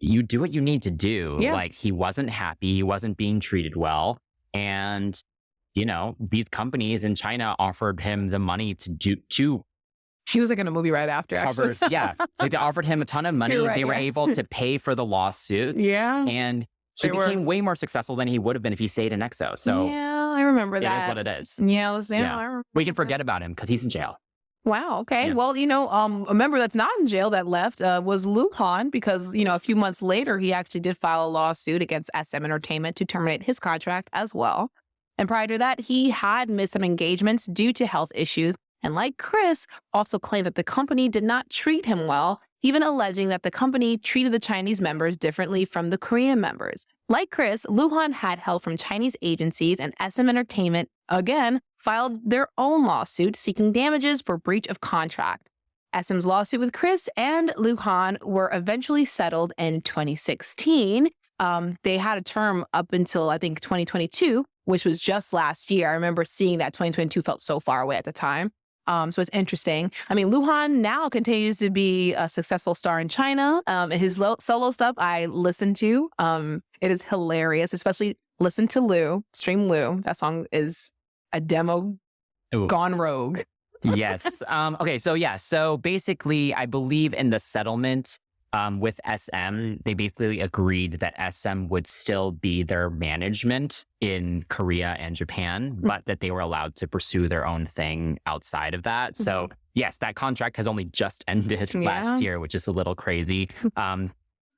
you do what you need to do. Yeah. Like, he wasn't happy. He wasn't being treated well. And, these companies in China offered him the money to he was like in a movie right after, actually. Like, they offered him a ton of money. Right, they were able to pay for the lawsuits. Yeah. And he became way more successful than he would have been if he stayed in EXO. So yeah, I remember that. It is what it is. Yeah, I remember. We can forget about him because he's in jail. Wow. Okay. Yeah. Well, a member that's not in jail that left was Luhan, because, a few months later, he actually did file a lawsuit against SM Entertainment to terminate his contract as well. And prior to that, he had missed some engagements due to health issues. And like Kris, also claimed that the company did not treat him well, even alleging that the company treated the Chinese members differently from the Korean members. Like Kris, Luhan had help from Chinese agencies, and SM Entertainment, again, filed their own lawsuit seeking damages for breach of contract. SM's lawsuit with Kris and Luhan were eventually settled in 2016. They had a term up until, I think, 2022, which was just last year. I remember seeing that 2022 felt so far away at the time. So it's interesting. I mean, Luhan now continues to be a successful star in China. His solo stuff I listen to. It is hilarious, especially listen to Lu, stream Lu. That song is a demo gone rogue. Yes. Okay. So basically, I believe in the settlement with SM, they basically agreed that SM would still be their management in Korea and Japan, but that they were allowed to pursue their own thing outside of that. So yes, that contract has only just ended last year, which is a little crazy.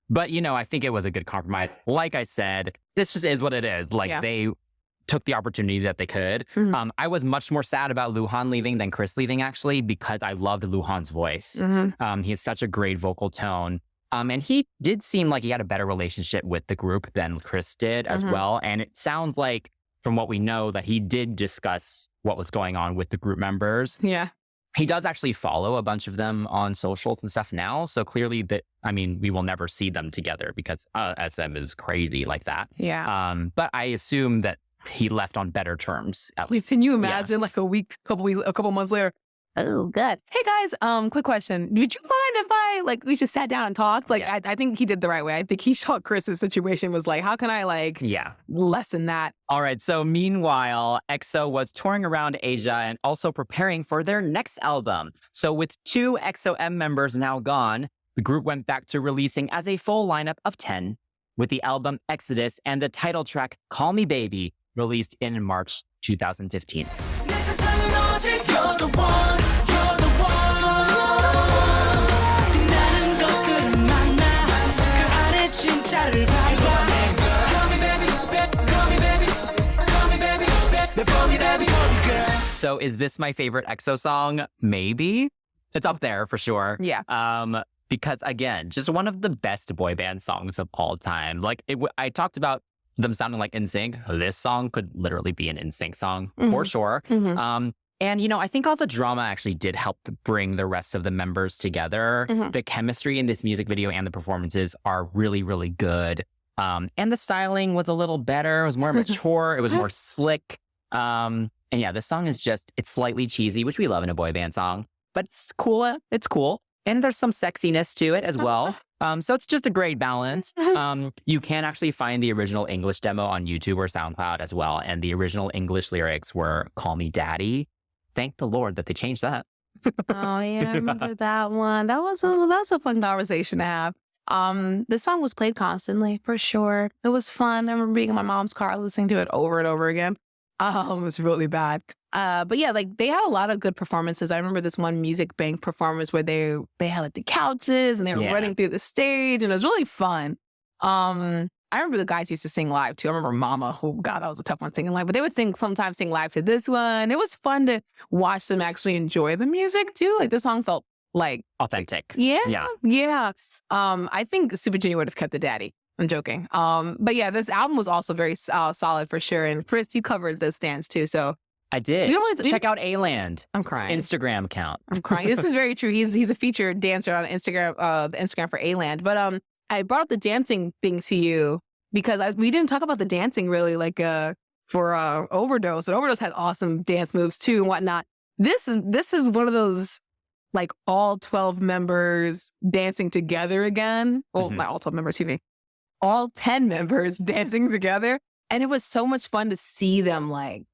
But, I think it was a good compromise. Like I said, this just is what it is. Like, they took the opportunity that they could. I was much more sad about Luhan leaving than Kris leaving, actually, because I loved Luhan's voice. He has such a great vocal tone. And he did seem like he had a better relationship with the group than Kris did as well. And it sounds like, from what we know, that he did discuss what was going on with the group members. Yeah. He does actually follow a bunch of them on socials and stuff now. So clearly we will never see them together because SM is crazy like that. Yeah. But I assume that he left on better terms. Can you imagine like a couple months later? Oh, good. Hey guys, quick question. Would you mind if we just sat down and talked? I think he did the right way. I think he saw Kris's situation was like, how can I lessen that? All right. So meanwhile, EXO was touring around Asia and also preparing for their next album. So with 2 EXO-M members now gone, the group went back to releasing as a full lineup of 10, with the album Exodus and the title track Call Me Baby released in March 2015. So is this my favorite EXO song? Maybe. It's up there for sure. Yeah. Because again, just one of the best boy band songs of all time. I talked about them sounding like NSYNC. This song could literally be an NSYNC song for sure. And, I think all the drama actually did help bring the rest of the members together. The chemistry in this music video and the performances are really, really good. And the styling was a little better. It was more mature. It was more slick. And yeah, this song is it's slightly cheesy, which we love in a boy band song, but it's cool. It's cool. And there's some sexiness to it as well. So it's just a great balance. You can actually find the original English demo on YouTube or SoundCloud as well. And the original English lyrics were Call Me Daddy. Thank the Lord that they changed that. Oh, yeah, I remember that one. That was a fun conversation to have. The song was played constantly, for sure. It was fun. I remember being in my mom's car listening to it over and over again. It was really bad. But yeah, they had a lot of good performances. I remember this one Music Bank performance where they had the couches and they were running through the stage, and it was really fun. I remember the guys used to sing live too. I remember Mama. Oh God, that was a tough one singing live. But they would sometimes sing live to this one. It was fun to watch them actually enjoy the music too. This song felt like authentic. Yeah. I think Super Junior would have kept the daddy. I'm joking. But yeah, this album was also very solid for sure. And Kris, you covered the stands too, so I did. we don't really check out A-Land. I'm crying. Instagram account. I'm crying. This is very true. He's a featured dancer on Instagram, the Instagram for A-Land. But I brought up the dancing thing to you because we didn't talk about the dancing really, like for Overdose, but Overdose had awesome dance moves too and whatnot. This is one of those like all 12 members dancing together again. Well, not all 12 members, excuse me. All 10 members dancing together. And it was so much fun to see them like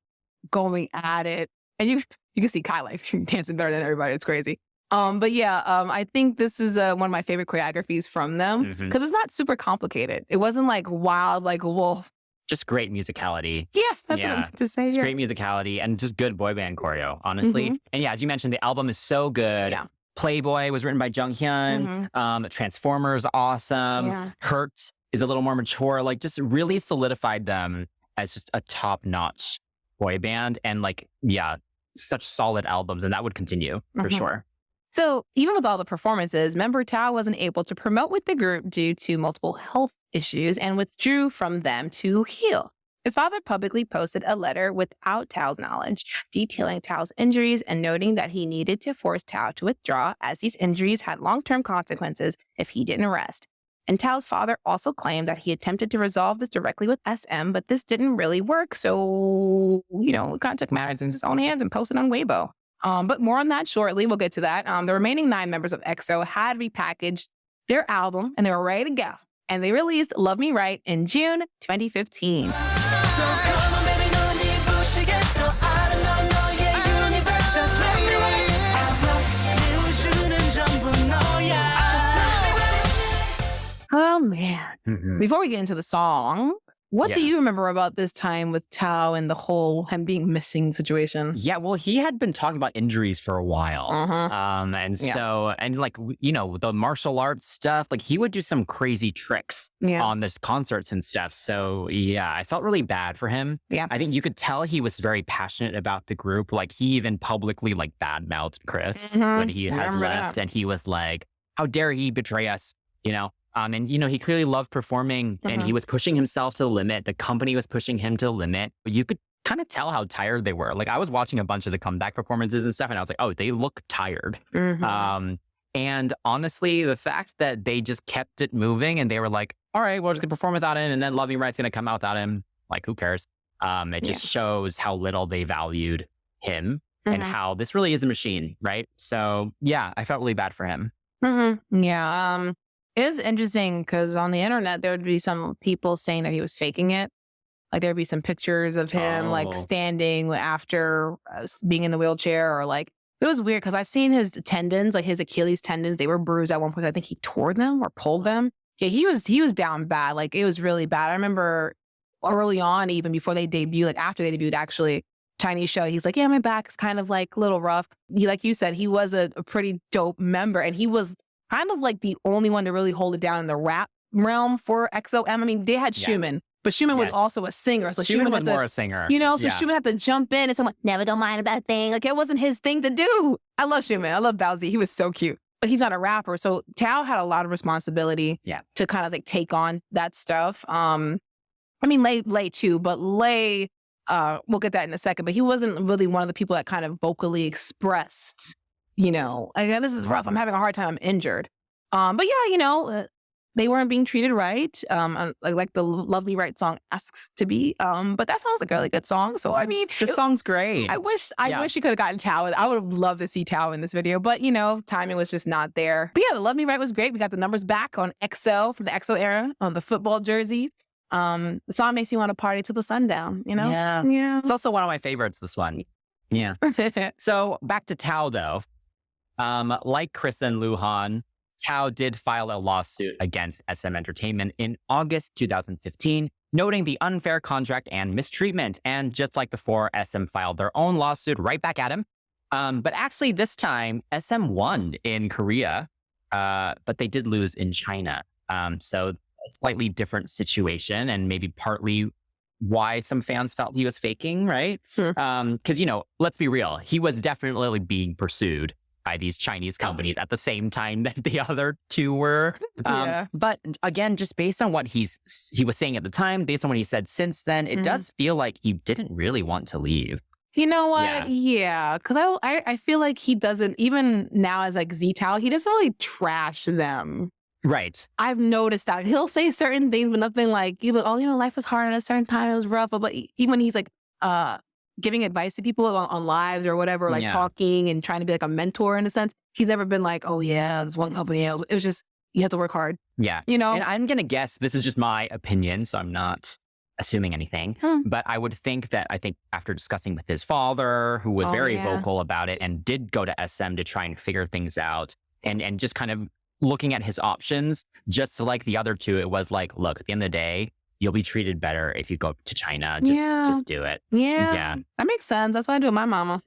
going at it. And you can see Kai like dancing better than everybody. It's crazy. But yeah, I think this is one of my favorite choreographies from them because it's not super complicated. It wasn't like wild, like wolf. Just great musicality. Yeah, that's what I meant to say. It's great musicality and just good boy band choreo, honestly. And yeah, as you mentioned, the album is so good. Yeah. Playboy was written by Jung Hyun. Transformers, awesome. Yeah. Hurt is a little more mature. Like, just really solidified them as just a top-notch boy band. And like, yeah, such solid albums. And that would continue for sure. So even with all the performances, member Tao wasn't able to promote with the group due to multiple health issues and withdrew from them to heal. His father publicly posted a letter without Tao's knowledge, detailing Tao's injuries and noting that he needed to force Tao to withdraw as these injuries had long-term consequences if he didn't rest. And Tao's father also claimed that he attempted to resolve this directly with SM, but this didn't really work. So, he kind of took matters in his own hands and posted on Weibo. But more on that shortly. We'll get to that. The remaining 9 members of EXO had repackaged their album and they were ready to go. And they released Love Me Right in June 2015. Oh, man. Before we get into the song, what do you remember about this time with Tao and the whole him being missing situation? Yeah, well, he had been talking about injuries for a while. So, and like, the martial arts stuff, like he would do some crazy tricks on this concerts and stuff. So yeah, I felt really bad for him. Yeah. I think you could tell he was very passionate about the group. Like he even publicly like badmouthed Kris when he had left. And he was like, how dare he betray us, And, he clearly loved performing and he was pushing himself to the limit. The company was pushing him to the limit. But you could kind of tell how tired they were. Like I was watching a bunch of the comeback performances and stuff and I was like, oh, they look tired. And honestly, the fact that they just kept it moving and they were like, all right, we're just going to perform without him. And then Love Me Right's going to come out without him. Like, who cares? It just shows how little they valued him and how this really is a machine, right? So yeah, I felt really bad for him. Yeah. It is interesting because on the internet, there would be some people saying that he was faking it. Like there'd be some pictures of him like standing after being in the wheelchair or like, it was weird because I've seen his tendons, like his Achilles tendons, they were bruised at one point. I think he tore them or pulled them. Yeah, he was down bad. Like it was really bad. I remember early on, even before they debuted, like after they debuted actually, Chinese show, he's like, yeah, my back is kind of like a little rough. Like you said, he was a pretty dope member and he was kind of like the only one to really hold it down in the rap realm for EXO-M. I mean, they had Schumann, but Schumann was also a singer. So Schumann was more a singer. So Schumann had to jump in and someone, never don't mind about thing. Like it wasn't his thing to do. I love Schumann. I love Baozi. He was so cute. But he's not a rapper. So Tao had a lot of responsibility to kind of like take on that stuff. I mean, Lay too, but Lay, we'll get that in a second, but he wasn't really one of the people that kind of vocally expressed, again, this is rough. I'm having a hard time. I'm injured. But yeah, they weren't being treated right. Like the Love Me Right song asks to be. But that sounds like a really good song. So, I mean, the song's great. I wish you could have gotten Tao. I would have loved to see Tao in this video, but timing was just not there. But yeah, the Love Me Right was great. We got the numbers back on EXO from the EXO era on the football jersey. The song makes you want to party till the sundown, Yeah. It's also one of my favorites, this one. Yeah. So back to Tao though. Like Kris and Luhan, Tao did file a lawsuit against SM Entertainment in August 2015, noting the unfair contract and mistreatment. And just like before, SM filed their own lawsuit right back at him. But actually this time, SM won in Korea, but they did lose in China. So a slightly different situation and maybe partly why some fans felt he was faking, right? Because, let's be real. He was definitely being pursued by these Chinese companies at the same time that the other two were. Yeah. But again, just based on what he was saying at the time, based on what he said since then, it does feel like he didn't really want to leave. You know what? Yeah. Because I feel like he doesn't, even now as like Z-Tao, he doesn't really trash them. Right. I've noticed that. He'll say certain things, but nothing like, life was hard at a certain time. It was rough. But even when he's like giving advice to people on lives or whatever, like talking and trying to be like a mentor in a sense, he's never been like, oh yeah, there's one company. It was just, you have to work hard. Yeah. You know? And I'm going to guess, this is just my opinion, so I'm not assuming anything, but I would think that after discussing with his father, who was very vocal about it and did go to SM to try and figure things out and just kind of looking at his options, just like the other two, it was like, look, at the end of the day, you'll be treated better if you go to China. Just do it. Yeah. That makes sense. That's what I do with my mama.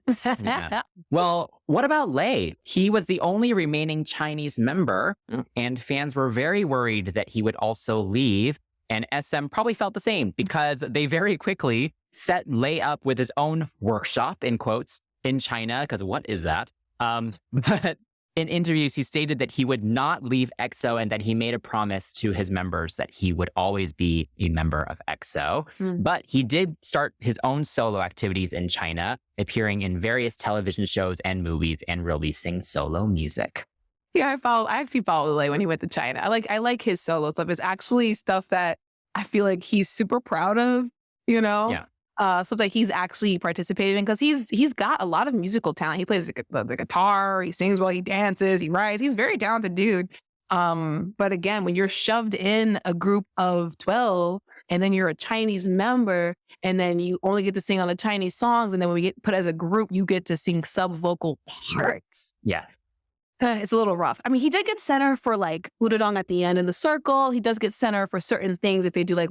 Well, what about Lay? He was the only remaining Chinese member, and fans were very worried that he would also leave. And SM probably felt the same because they very quickly set Lay up with his own workshop, in quotes, in China, because what is that? But in interviews, he stated that he would not leave EXO and that he made a promise to his members that he would always be a member of EXO. But he did start his own solo activities in China, appearing in various television shows and movies and releasing solo music. Yeah, I actually followed Lay when he went to China. I like his solo stuff. It's actually stuff that I feel like he's super proud of, you know? Yeah. Stuff that he's actually participated in because he's got a lot of musical talent. He plays the guitar, he sings well, he dances, he writes. He's a very talented dude. But again, when you're shoved in a group of 12 and then you're a Chinese member and then you only get to sing on the Chinese songs, and then when we get put as a group, you get to sing sub-vocal parts. Yeah. It's a little rough. I mean, he did get center for like Udodong at the end in the circle. He does get center for certain things if they do like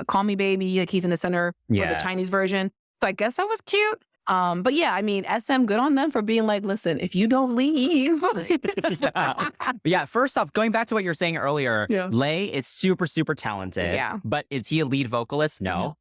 Call Me Baby, like he's in the center for the Chinese version. So I guess that was cute. But yeah, I mean, SM, good on them for being like, listen, if you don't leave. Yeah, first off, going back to what you were saying earlier, Lay is super, super talented. Yeah. But is he a lead vocalist? No.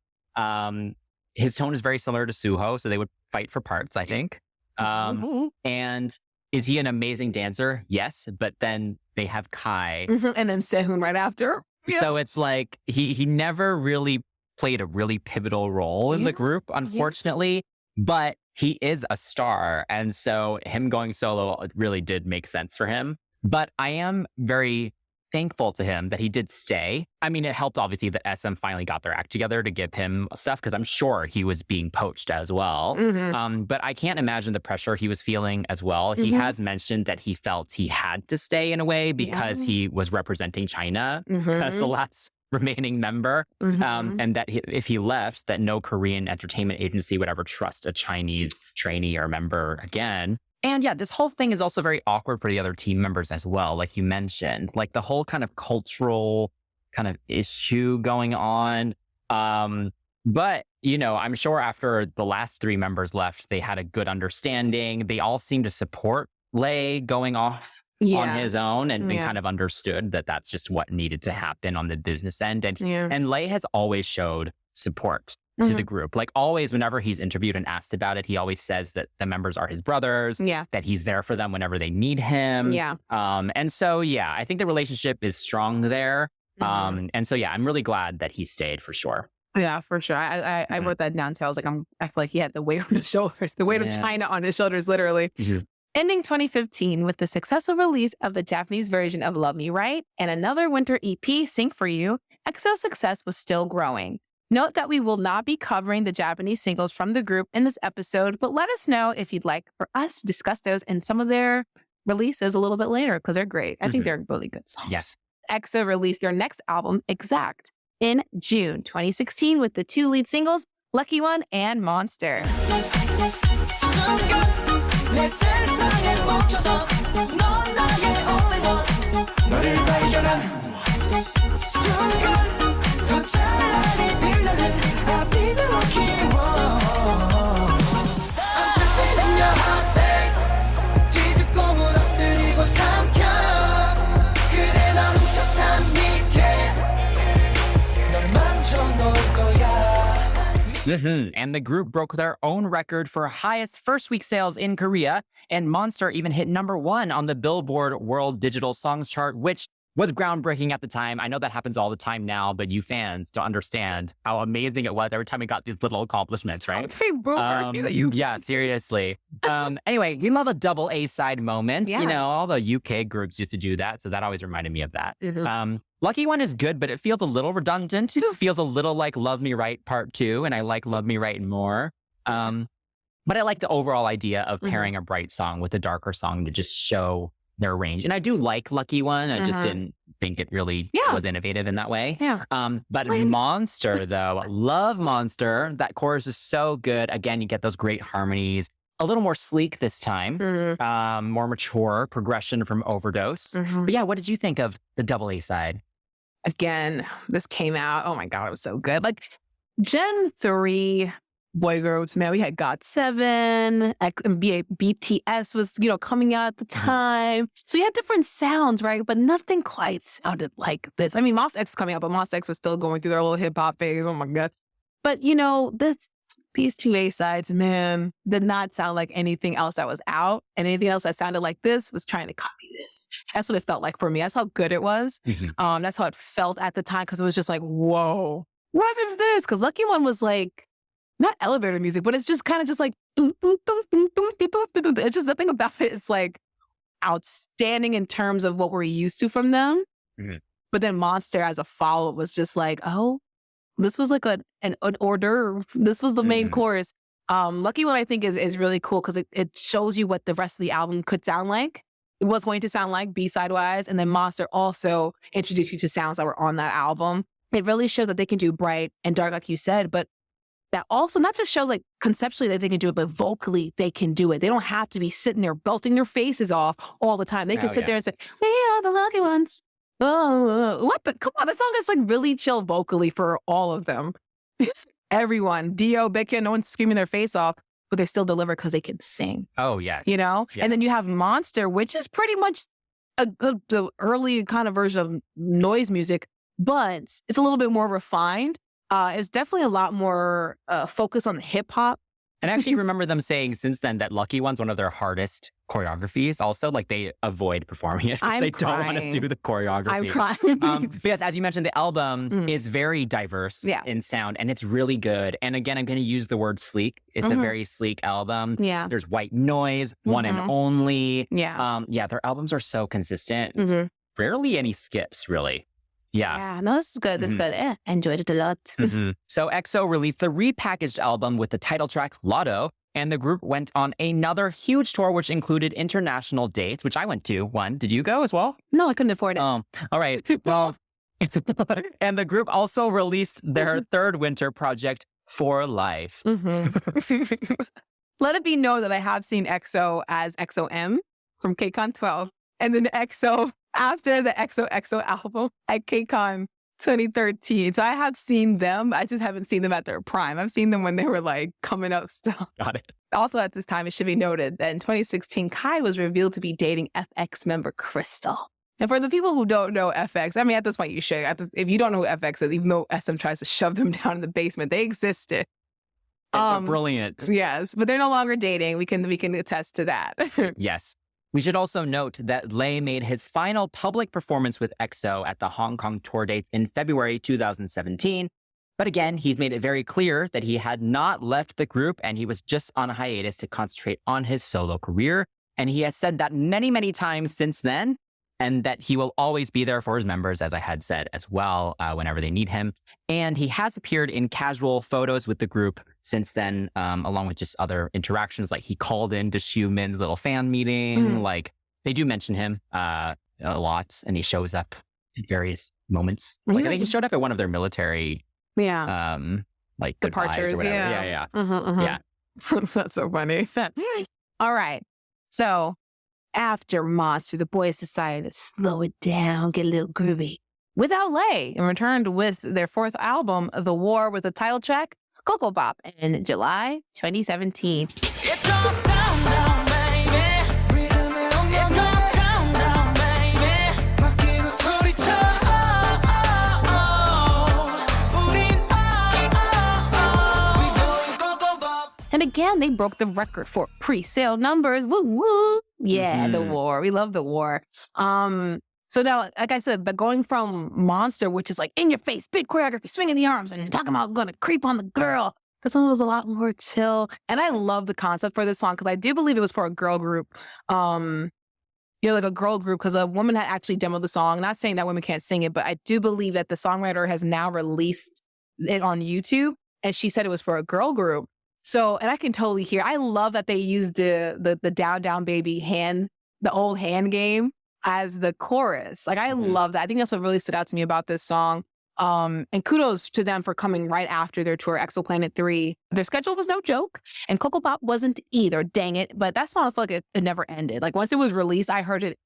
His tone is very similar to Suho, so they would fight for parts, I think. And is he an amazing dancer? Yes, but then they have Kai. And then Sehun right after. So it's like he never really played a really pivotal role in the group, unfortunately, but he is a star. And so him going solo really did make sense for him. But I am very thankful to him that he did stay. I mean, it helped obviously that SM finally got their act together to give him stuff because I'm sure he was being poached as well. But I can't imagine the pressure he was feeling as well. He has mentioned that he felt he had to stay in a way because he was representing China as the last remaining member. And that if he left, that no Korean entertainment agency would ever trust a Chinese trainee or member again. And yeah, this whole thing is also very awkward for the other team members as well, like you mentioned, like the whole kind of cultural kind of issue going on. But, you know, I'm sure after the last three members left, they had a good understanding. They all seemed to support Lay going off on his own and kind of understood that that's just what needed to happen on the business end. And Lay has always showed support to the group. Like always, whenever he's interviewed and asked about it, he always says that the members are his brothers, that he's there for them whenever they need him. And so, I think the relationship is strong there. And so, I'm really glad that he stayed for sure. Yeah, for sure. I wrote that down too. I was like, I feel like he had the weight on his shoulders, the weight of China on his shoulders, literally. Ending 2015 with the successful release of the Japanese version of Love Me Right and another winter EP, Sing For You, EXO's success was still growing. Note that we will not be covering the Japanese singles from the group in this episode, but let us know if you'd like for us to discuss those and some of their releases a little bit later because they're great. I think they're really good songs. Yes. EXO released their next album, Exact, in June 2016 with the two lead singles, Lucky One and Monster. And the group broke their own record for highest first week sales in Korea, and Monster even hit #1 on the Billboard World Digital Songs chart, which was groundbreaking at the time. I know that happens all the time now, but you fans don't understand how amazing it was every time we got these little accomplishments, right? Yeah, seriously. Anyway, we love a double A-side moment. Yeah. You know, all the UK groups used to do that, so that always reminded me of that. Lucky One is good, but it feels a little redundant. It feels a little like Love Me Right Part 2, and I like Love Me Right more. But I like the overall idea of pairing a bright song with a darker song to just show their range. And I do like Lucky One. I just didn't think it really was innovative in that way. But Monster, though, love Monster. That chorus is so good. Again, you get those great harmonies. A little more sleek this time. More mature progression from Overdose. But yeah, what did you think of the double A side? Again, this came out. Oh my God, it was so good. Like Gen 3 boy groups, man, we had GOT7, BTS was, coming out at the time. So you had different sounds, right? But nothing quite sounded like this. I mean, Mos X coming out, but Mos X was still going through their little hip hop phase. Oh my God. But these two A sides, man, did not sound like anything else that was out. And anything else that sounded like this was trying to copy this. That's what it felt like for me. That's how good it was. That's how it felt at the time, because it was just like, whoa, what is this? Because Lucky One was like, not elevator music, but it's just kind of just like, it's just the thing about it. It's like outstanding in terms of what we're used to from them. But then Monster as a follow-up was just like, oh, this was like an hors d'oeuvre. This was the main chorus. Lucky One, I think, is really cool because it shows you what the rest of the album could sound like. It was going to sound like B-side wise. And then Monster also introduced you to sounds that were on that album. It really shows that they can do bright and dark, like you said, but that also not just shows like conceptually that they can do it, but vocally they can do it. They don't have to be sitting there belting their faces off all the time. They can sit there and say, we are the lucky ones. Oh, what the? Come on, that song is like really chill vocally for all of them. Everyone, Dio, Baekhyun, no one's screaming their face off, but they still deliver because they can sing. Oh, yeah. Yeah. And then you have Monster, which is pretty much the early kind of version of noise music, but it's a little bit more refined. It's definitely a lot more focus on the hip hop. And I actually remember them saying since then that Lucky One's one of their hardest choreographies. Also, like they avoid performing it because they don't want to do the choreography. I'm crying. Because as you mentioned, the album is very diverse in sound and it's really good. And again, I'm going to use the word sleek. It's a very sleek album. Yeah. There's white noise, one and only. Yeah. Their albums are so consistent. Rarely any skips, really. Yeah, no, this is good. This is good. I enjoyed it a lot. So EXO released the repackaged album with the title track Lotto, and the group went on another huge tour, which included international dates, which I went to. One, did you go as well? No, I couldn't afford it. All right. Well, and the group also released their third winter project, For Life. Let it be known that I have seen EXO as EXO-M from KCON 12, and then EXO after the XOXO album at KCON 2013. So I have seen them. I just haven't seen them at their prime. I've seen them when they were like coming up still. Got it. Also at this time, it should be noted that in 2016, Kai was revealed to be dating FX member Crystal. And for the people who don't know FX, I mean, at this point you should. If you don't know who FX is, even though SM tries to shove them down in the basement, they existed. Brilliant. Yes, but they're no longer dating. We can attest to that. Yes. We should also note that Lay made his final public performance with EXO at the Hong Kong tour dates in February 2017. But again, he's made it very clear that he had not left the group and he was just on a hiatus to concentrate on his solo career. And he has said that many, many times since then, and that he will always be there for his members, as I had said as well, whenever they need him. And he has appeared in casual photos with the group since then, along with just other interactions. Like he called in to Xiumin's little fan meeting. Like they do mention him a lot, and he shows up at various moments. Like I think he showed up at one of their military like departures or whatever. Yeah. That's so funny. All right. So after Monster, the boys decided to slow it down, get a little groovy without Lay, and returned with their fourth album, The War, with the title track Ko Bop in July 2017. It goes down, down, baby. It goes down, down, baby. 바뀌는 소리쳐. 우린 we again, they broke the record for pre-sale numbers. Woo woo. Yeah, the war. We love the war. So now, like I said, but going from Monster, which is like in your face, big choreography, swinging the arms and talking about going to creep on the girl. This one was a lot more chill. And I love the concept for this song because I do believe it was for a girl group. Like a girl group, because a woman had actually demoed the song. Not saying that women can't sing it, but I do believe that the songwriter has now released it on YouTube. And she said it was for a girl group. So, and I can totally hear, I love that they used the Down Down Baby hand, the old hand game as the chorus. Like, I love that. I think that's what really stood out to me about this song. And kudos to them for coming right after their tour, Exoplanet 3. Their schedule was no joke, and Ko Bop wasn't either, dang it. But that song, I feel like it never ended. Like, once it was released, I heard it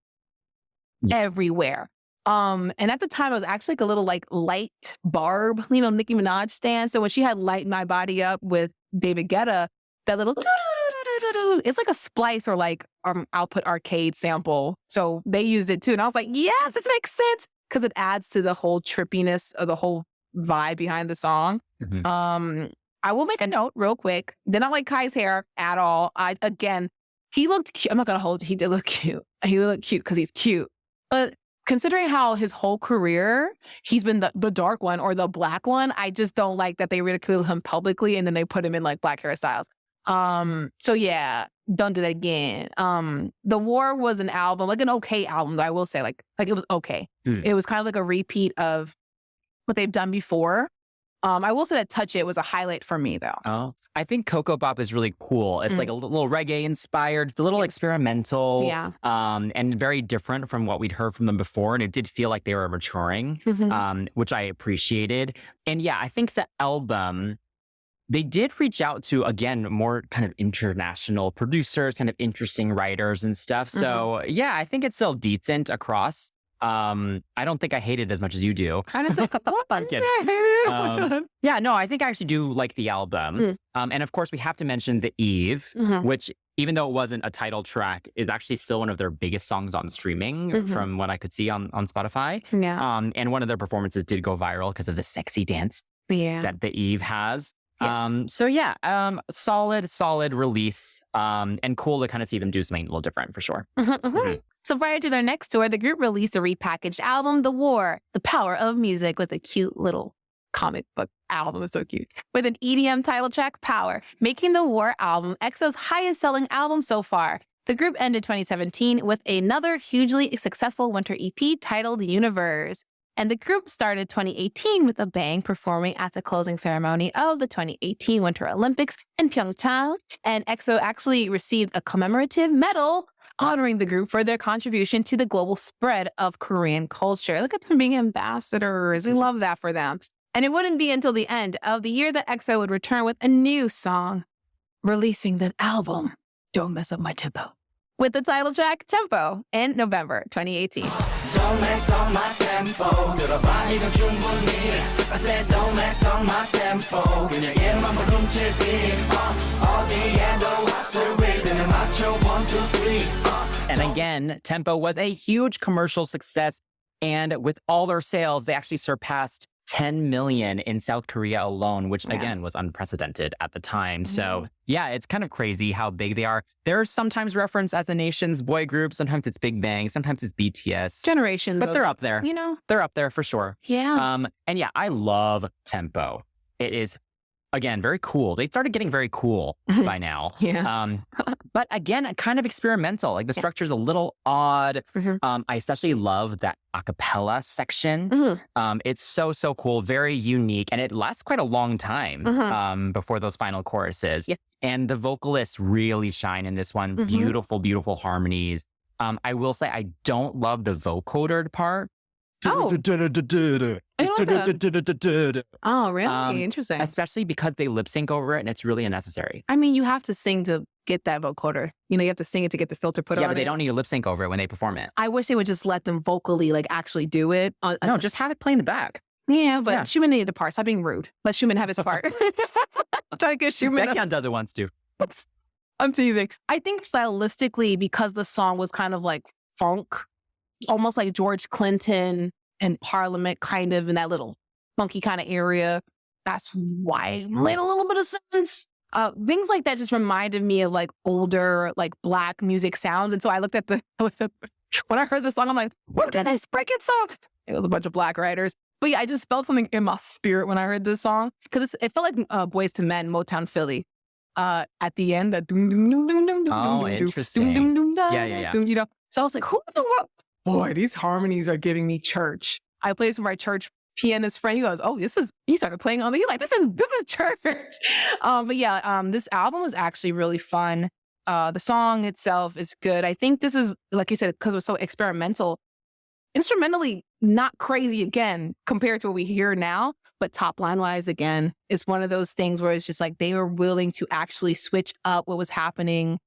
everywhere. And at the time, it was actually like a little like light Barb, Nicki Minaj stand. So when she had Light My Body Up with David Guetta, that little it's like a splice or like output arcade sample. So they used it too. And I was like, yes, this makes sense. Because it adds to the whole trippiness of the whole vibe behind the song. I will make a note real quick. Did not like Kai's hair at all. He looked cute. I'm not gonna hold. He did look cute. He looked cute because he's cute. But considering how his whole career he's been the dark one or the black one, I just don't like that they ridicule him publicly and then they put him in like black hairstyles. So yeah, don't do that again. The War was an album, like an okay album, though I will say, like it was okay. It was kind of like a repeat of what they've done before. I will say that Touch It was a highlight for me, though. Oh, I think Ko Bop is really cool. It's like a little reggae inspired, a little experimental, and very different from what we'd heard from them before. And it did feel like they were maturing, which I appreciated. And yeah, I think the album, they did reach out to, again, more kind of international producers, kind of interesting writers and stuff. So yeah, I think it's still decent across. I don't think I hate it as much as you do. I'm kidding. Yeah, no, I think I actually do like the album. And of course, we have to mention The Eve, which, even though it wasn't a title track, is actually still one of their biggest songs on streaming from what I could see on Spotify. Yeah. And one of their performances did go viral because of the sexy dance that The Eve has. Yes. So yeah, solid release, and cool to kind of see them do something a little different for sure. So prior to their next tour, the group released a repackaged album, The War, The Power of Music, with a cute little comic book album. It's so cute. With an EDM title track, Power, making The War album EXO's highest selling album so far. The group ended 2017 with another hugely successful winter EP titled Universe. And the group started 2018 with a bang, performing at the closing ceremony of the 2018 Winter Olympics in Pyeongchang. And EXO actually received a commemorative medal honoring the group for their contribution to the global spread of Korean culture. Look at them being ambassadors. We love that for them. And it wouldn't be until the end of the year that EXO would return with a new song, releasing the album, Don't Mess Up My Tempo, with the title track, Tempo, in November 2018. Don't mess on my tempo. 들어봐 이건 충분히. I said don't mess on my tempo. 그냥 얘만 훔칠 뿐. 어디에도 앞설 리듬에 맞춰 1, 2, 3. And again, Tempo was a huge commercial success. And with all their sales, they actually surpassed 10 million in South Korea alone, which again was unprecedented at the time. So yeah, it's kind of crazy how big they are. They're sometimes referenced as a nation's boy group. Sometimes it's Big Bang. Sometimes it's BTS. Generations. But they're up there. You know? They're up there for sure. Yeah. And yeah, I love Tempo. It is, again, very cool. They started getting very cool by now. But again, kind of experimental. Like the structure's a little odd. I especially love that a cappella section. It's so cool, very unique, and it lasts quite a long time before those final choruses. And the vocalists really shine in this one. Beautiful harmonies. I will say I don't love the vocoder part. Oh, really? Interesting. Especially because they lip sync over it and it's really unnecessary. I mean, you have to sing to get that vocoder. You know, you have to sing it to get the filter put on. Yeah, but they don't need to lip sync over it when they perform it. I wish they would just let them vocally, like, actually do it. No, just have it play in the back. Yeah, but Schumann needed the part. Stop being rude. Let Schumann have his part. Try to get Schumann. Baekhyun does it once too. I'm teasing. I think stylistically, because the song was kind of like funk, almost like George Clinton and Parliament, kind of in that little funky kind of area. That's why it made a little bit of sense. Things like that just reminded me of like older, like Black music sounds. And so I looked at when I heard the song, I'm like, what did this break-it song? It was a bunch of Black writers. But yeah, I just felt something in my spirit when I heard this song. Because it felt like Boys to Men, Motown Philly. At the end, that doom doom doom doom doom doom. Oh, interesting. Yeah. You know, so I was like, who the what? Boy, these harmonies are giving me church. I played for my church pianist friend. He goes, oh, he started playing on the, he's like, this is church. But yeah, this album was actually really fun. The song itself is good. I think this is, like you said, because it was so experimental, instrumentally not crazy again compared to what we hear now. But top line wise, again, it's one of those things where it's just like they were willing to actually switch up what was happening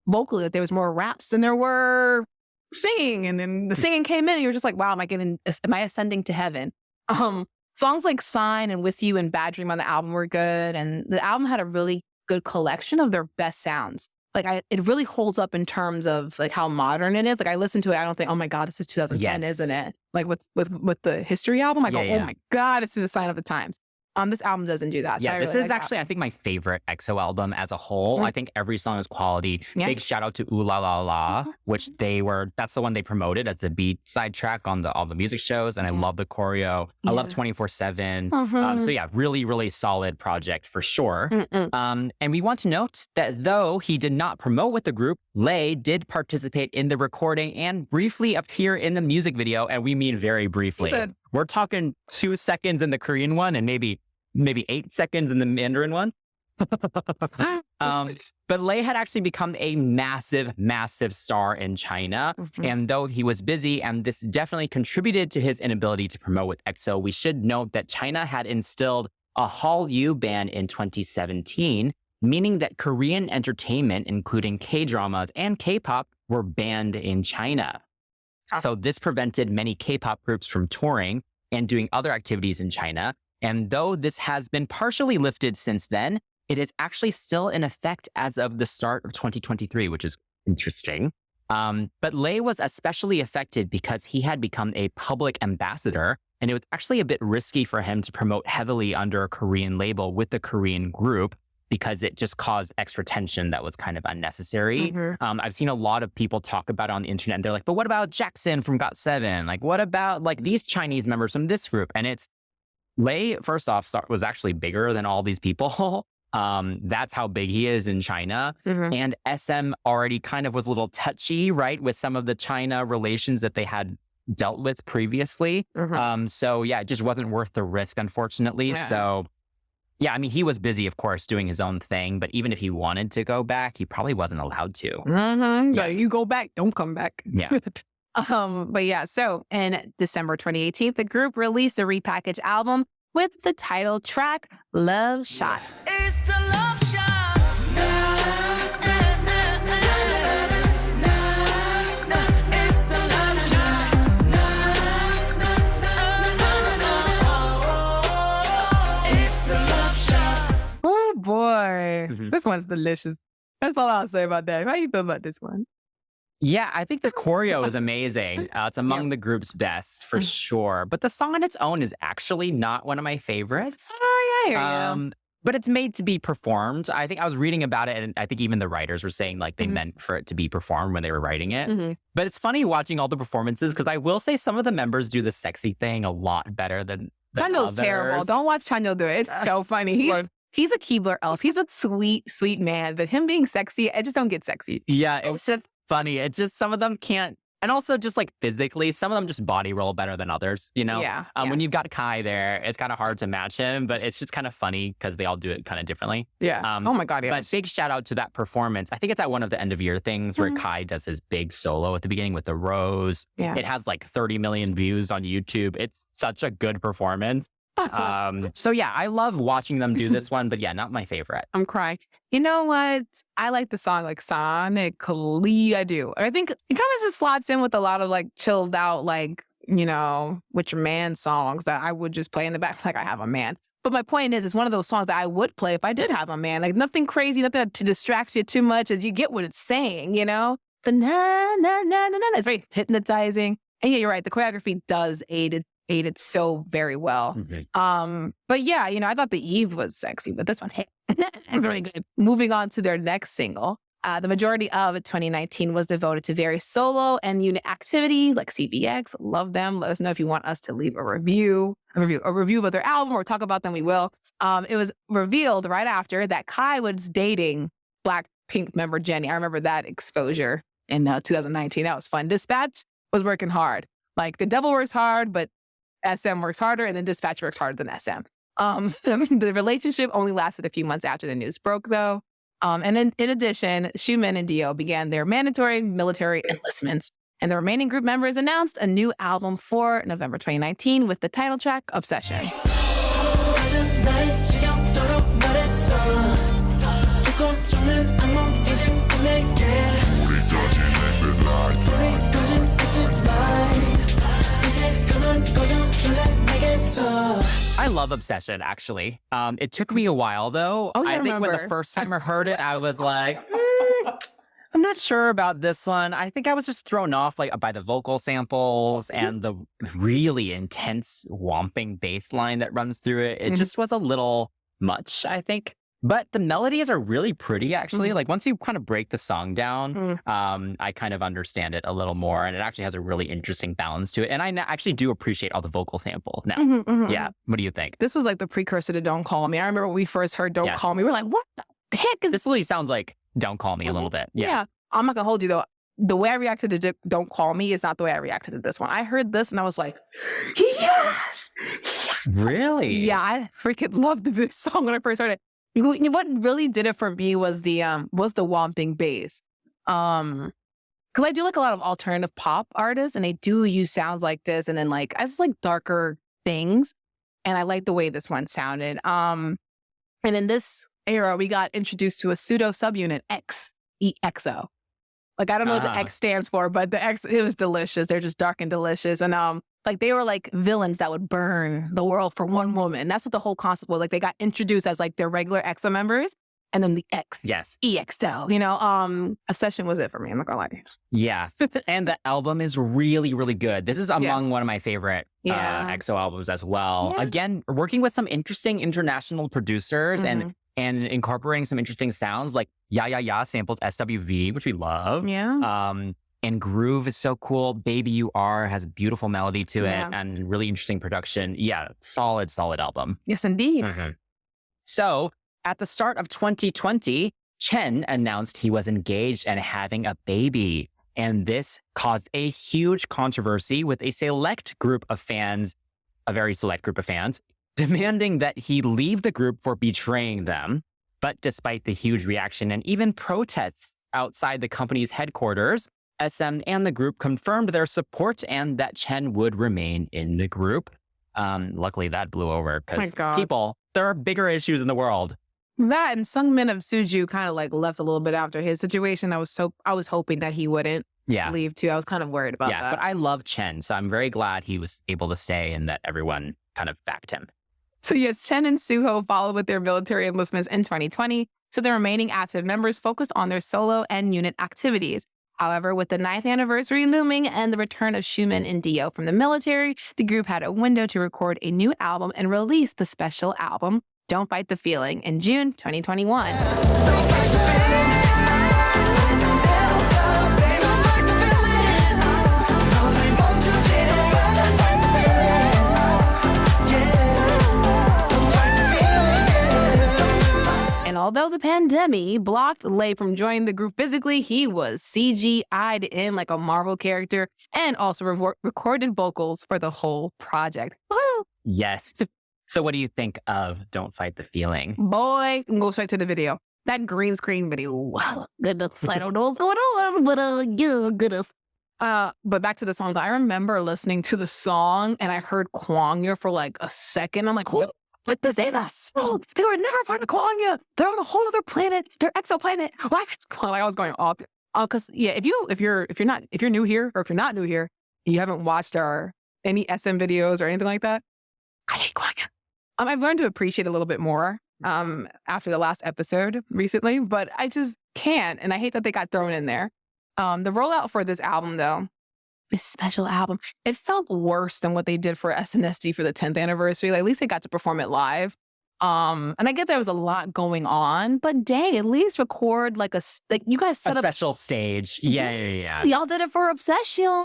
vocally. That there was more raps than there were singing, and then the singing came in, and you're just like, wow, am I ascending to heaven? Songs like Sign and With You and Bad Dream on the album were good, and the album had a really good collection of their best sounds. Like it really holds up in terms of like how modern it is. Like I listen to it, I don't think, oh my God, this is 2010, isn't it? Like with the History album, I go, oh my God, this is a sign of the times. This album doesn't do that. So yeah, this is actually, I think, my favorite EXO album as a whole. I think every song is quality. Yeah. Big shout out to Ooh La La La, which that's the one they promoted as the B-side track on all the music shows. And I love the choreo. I love 24/7. So yeah, really, really solid project for sure. And we want to note that though he did not promote with the group, Lay did participate in the recording and briefly appear in the music video. And we mean very briefly. We're talking 2 seconds in the Korean one and maybe 8 seconds in the Mandarin one. But Lay had actually become a massive, massive star in China. And though he was busy, and this definitely contributed to his inability to promote with EXO, we should note that China had instilled a Hallyu ban in 2017, meaning that Korean entertainment, including K-dramas and K-pop, were banned in China. So this prevented many K-pop groups from touring and doing other activities in China. And though this has been partially lifted since then, it is actually still in effect as of the start of 2023, which is interesting. But Lay was especially affected because he had become a public ambassador, and it was actually a bit risky for him to promote heavily under a Korean label with the Korean group, because it just caused extra tension that was kind of unnecessary. I've seen a lot of people talk about it on the internet, and they're like, but what about Jackson from GOT7? Like, what about like these Chinese members from this group? And it's, Lay, first off, was actually bigger than all these people. That's how big he is in China. And SM already kind of was a little touchy, right, with some of the China relations that they had dealt with previously. So yeah, it just wasn't worth the risk, unfortunately. So yeah, I mean, he was busy, of course, doing his own thing, but even if he wanted to go back, he probably wasn't allowed to. Yeah, you go back, don't come back. Yeah. But yeah, so in December 2018, the group released a repackaged album with the title track, Love Shot. It's the love shot. It's the love shot. It's the love shot. Oh boy, this one's delicious. That's all I'll say about that. How you feel about this one? Yeah, I think the choreo is amazing. It's among the group's best for sure. But the song on its own is actually not one of my favorites. Oh, yeah, I hear you. But it's made to be performed. I think I was reading about it, and I think even the writers were saying like they meant for it to be performed when they were writing it. But it's funny watching all the performances, because I will say some of the members do the sexy thing a lot better than Chanyeol's others. Terrible. Don't watch Chanyeol do it. It's so funny. He's a Keebler elf. He's a sweet, sweet man. But him being sexy, I just don't get sexy. Yeah, it's just funny. It's just some of them can't. And also just like physically, some of them just body roll better than others, you know? When you've got Kai there, it's kind of hard to match him, but it's just kind of funny because they all do it kind of differently. Oh my God, yeah. But big shout out to that performance. I think it's at one of the end of year things where Kai does his big solo at the beginning with the rose. It has like 30 million views on YouTube. It's such a good performance. So yeah, I love watching them do this one, but yeah, not my favorite. I'm crying. You know what? I like the song like sonically. I do. I think it kind of just slots in with a lot of like chilled out, like, you know, with your man songs that I would just play in the back like I have a man. But my point is, it's one of those songs that I would play if I did have a man. Like nothing crazy, nothing to distract you too much, as you get what it's saying, you know? The na na na na na. It's very hypnotizing. And yeah, you're right. The choreography does aid ate it so very well. But yeah, I thought the Eve was sexy, but this one, hey, it's really good. Moving on to their next single. The majority of 2019 was devoted to various solo and unit activities like CBX. Love them. Let us know if you want us to leave a review of their album or talk about them. We will. It was revealed right after that Kai was dating Blackpink member Jennie. I remember that exposure in 2019. That was fun. Dispatch was working hard. Like the devil works hard, but SM works harder, and then Dispatch works harder than SM. The relationship only lasted a few months after the news broke, though. And in addition, Xiumin and Dio began their mandatory military enlistments, and the remaining group members announced a new album for November 2019 with the title track, Obsession. I love Obsession, actually. It took me a while, though. Oh, yeah, I think when the first time I heard it, I was like, I'm not sure about this one. I think I was just thrown off by the vocal samples and the really intense whomping bass line that runs through it. It just was a little much, I think. But the melodies are really pretty, actually. Like, once you kind of break the song down, I kind of understand it a little more. And it actually has a really interesting balance to it. And I actually do appreciate all the vocal samples now. Yeah. What do you think? This was like the precursor to Don't Call Me. I remember when we first heard Don't Call Me, we were like, what the heck is this? This really sounds like Don't Call Me a little bit. Yeah. I'm not going to hold you, though. The way I reacted to Don't Call Me is not the way I reacted to this one. I heard this and I was like, yes! Really? Yeah, I freaking loved this song when I first heard it. What really did it for me was the whomping bass. Because I do like a lot of alternative pop artists, and they do use sounds like this, and then it's like darker things. And I like the way this one sounded. And in this era, we got introduced to a pseudo subunit, EXO. Like, I don't know what the X stands for, but the X, it was delicious. They're just dark and delicious. And they were like villains that would burn the world for one woman. That's what the whole concept was. Like, they got introduced as like their regular EXO members, and then the X, EXO. Obsession was it for me. I'm not gonna lie to you. Yeah, and the album is really, really good. This is among one of my favorite EXO albums as well. Yeah. Again, working with some interesting international producers and incorporating some interesting sounds like Ya Ya Ya samples SWV, which we love. Yeah. And groove is so cool. Baby You Are has a beautiful melody to it and really interesting production. Yeah, solid album. Yes, indeed. So at the start of 2020, Chen announced he was engaged and having a baby. And this caused a huge controversy with a select group of fans, a very select group of fans, demanding that he leave the group for betraying them. But despite the huge reaction and even protests outside the company's headquarters, SM and the group confirmed their support and that Chen would remain in the group. Luckily, that blew over because there are bigger issues in the world. That and Sungmin of Suju kind of left a little bit after his situation. I was hoping that he wouldn't leave too. I was kind of worried about that. But I love Chen, so I'm very glad he was able to stay and that everyone kind of backed him. So yes, Chen and Suho followed with their military enlistments in 2020. So the remaining active members focused on their solo and unit activities. However, with the 9th anniversary looming and the return of Xiumin and Dio from the military, the group had a window to record a new album and release the special album, Don't Fight the Feeling, in June 2021. And although the pandemic blocked Lay from joining the group physically, he was CGI'd in like a Marvel character and also recorded vocals for the whole project. Woo! Yes. So what do you think of Don't Fight the Feeling? Boy, go straight to the video. That green screen video. Wow, goodness. I don't know what's going on, but yeah, goodness. But back to the song. I remember listening to the song and I heard Kwangya for like a second. I'm like, what the Zetas? Oh, they were never part of Kwangya. They're on a whole other planet. They're exoplanet. What? Like, I was going off. Because yeah, if you're new here or if you're not new here, you haven't watched any SM videos or anything like that. I hate Kwangya. I've learned to appreciate a little bit more after the last episode recently, but I just can't, and I hate that they got thrown in there. The rollout for this album, though, this special album. It felt worse than what they did for SNSD for the 10th anniversary. Like, at least they got to perform it live. And I get there was a lot going on, but dang, at least record like you guys set a up special stage. Yeah. Y'all did it for Obsession.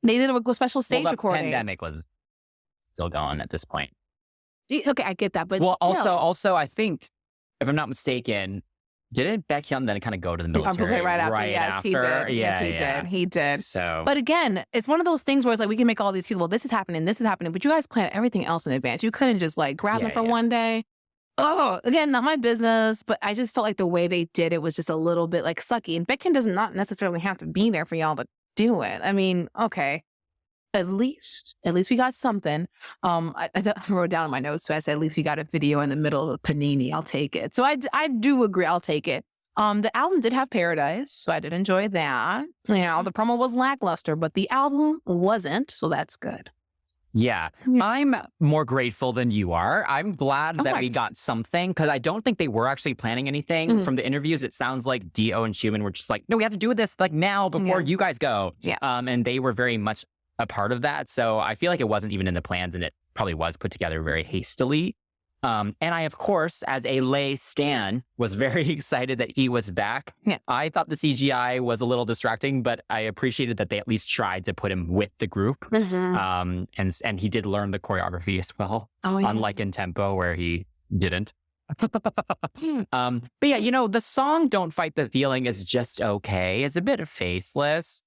They did a special stage recording. The pandemic was still going at this point. Okay, I get that, but also, I think if I'm not mistaken, didn't Baekhyun then kind of go to the military right after? Yes, he did. Yeah, he did. So, but again, it's one of those things where it's like we can make all these people. Well, this is happening, but you guys plan everything else in advance. You couldn't just like grab them for one day. Oh, again, not my business, but I just felt like the way they did it was just a little bit like sucky. And Baekhyun does not necessarily have to be there for y'all to do it. I mean, okay, at least we got something. I wrote down in my notes, so I said at least we got a video in the middle of a panini. I'll take it. So I do agree. I'll take it. The album did have Paradise, so I did enjoy that. You know, the promo was lackluster, but the album wasn't, so that's good. Yeah, I'm more grateful than you are. I'm glad that we got something because I don't think they were actually planning anything. From the interviews, it sounds like Dio and Xiumin were just like, no, we have to do this like now before you guys go. Yeah. And they were very much a part of that. So I feel like it wasn't even in the plans and it probably was put together very hastily. And I, of course, as a lay stan, was very excited that he was back. Yeah. I thought the CGI was a little distracting, but I appreciated that they at least tried to put him with the group. And he did learn the choreography as well, unlike in Tempo where he didn't. But yeah, you know, the song Don't Fight the Feeling is just okay. It's a bit faceless.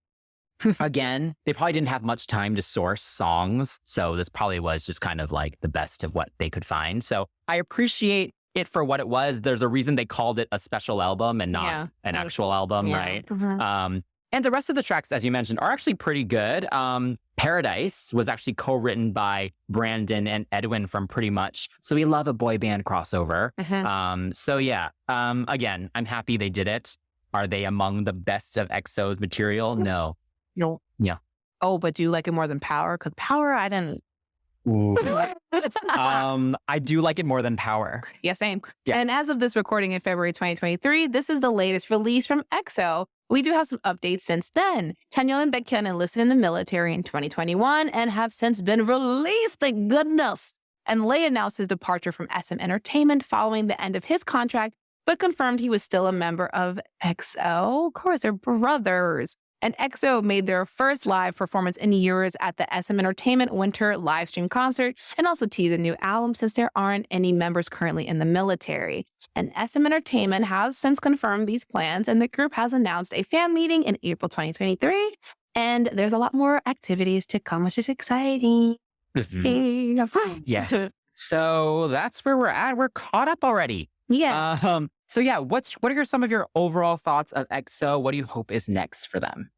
Again, they probably didn't have much time to source songs, so this probably was just kind of like the best of what they could find. So I appreciate it for what it was. There's a reason they called it a special album and not an actual album, right? And the rest of the tracks, as you mentioned, are actually pretty good. Paradise was actually co-written by Brandon and Edwin from Pretty Much. So we love a boy band crossover. So yeah, again, I'm happy they did it. Are they among the best of EXO's material? No. Yeah. Oh, but do you like it more than Power? Because Power, I didn't. I do like it more than Power. Yeah, same. Yeah. And as of this recording in February 2023, this is the latest release from EXO. We do have some updates since then. Chanyeol and Baekhyun enlisted in the military in 2021 and have since been released, thank goodness. And Lay announced his departure from SM Entertainment following the end of his contract, but confirmed he was still a member of EXO. Of course, they're brothers. And EXO made their first live performance in years at the SM Entertainment Winter livestream concert and also teased a new album since there aren't any members currently in the military. And SM Entertainment has since confirmed these plans, and the group has announced a fan meeting in April 2023. And there's a lot more activities to come, which is exciting. Yes. So that's where we're at. We're caught up already. Yeah. So yeah, what are some of your overall thoughts of EXO? What do you hope is next for them?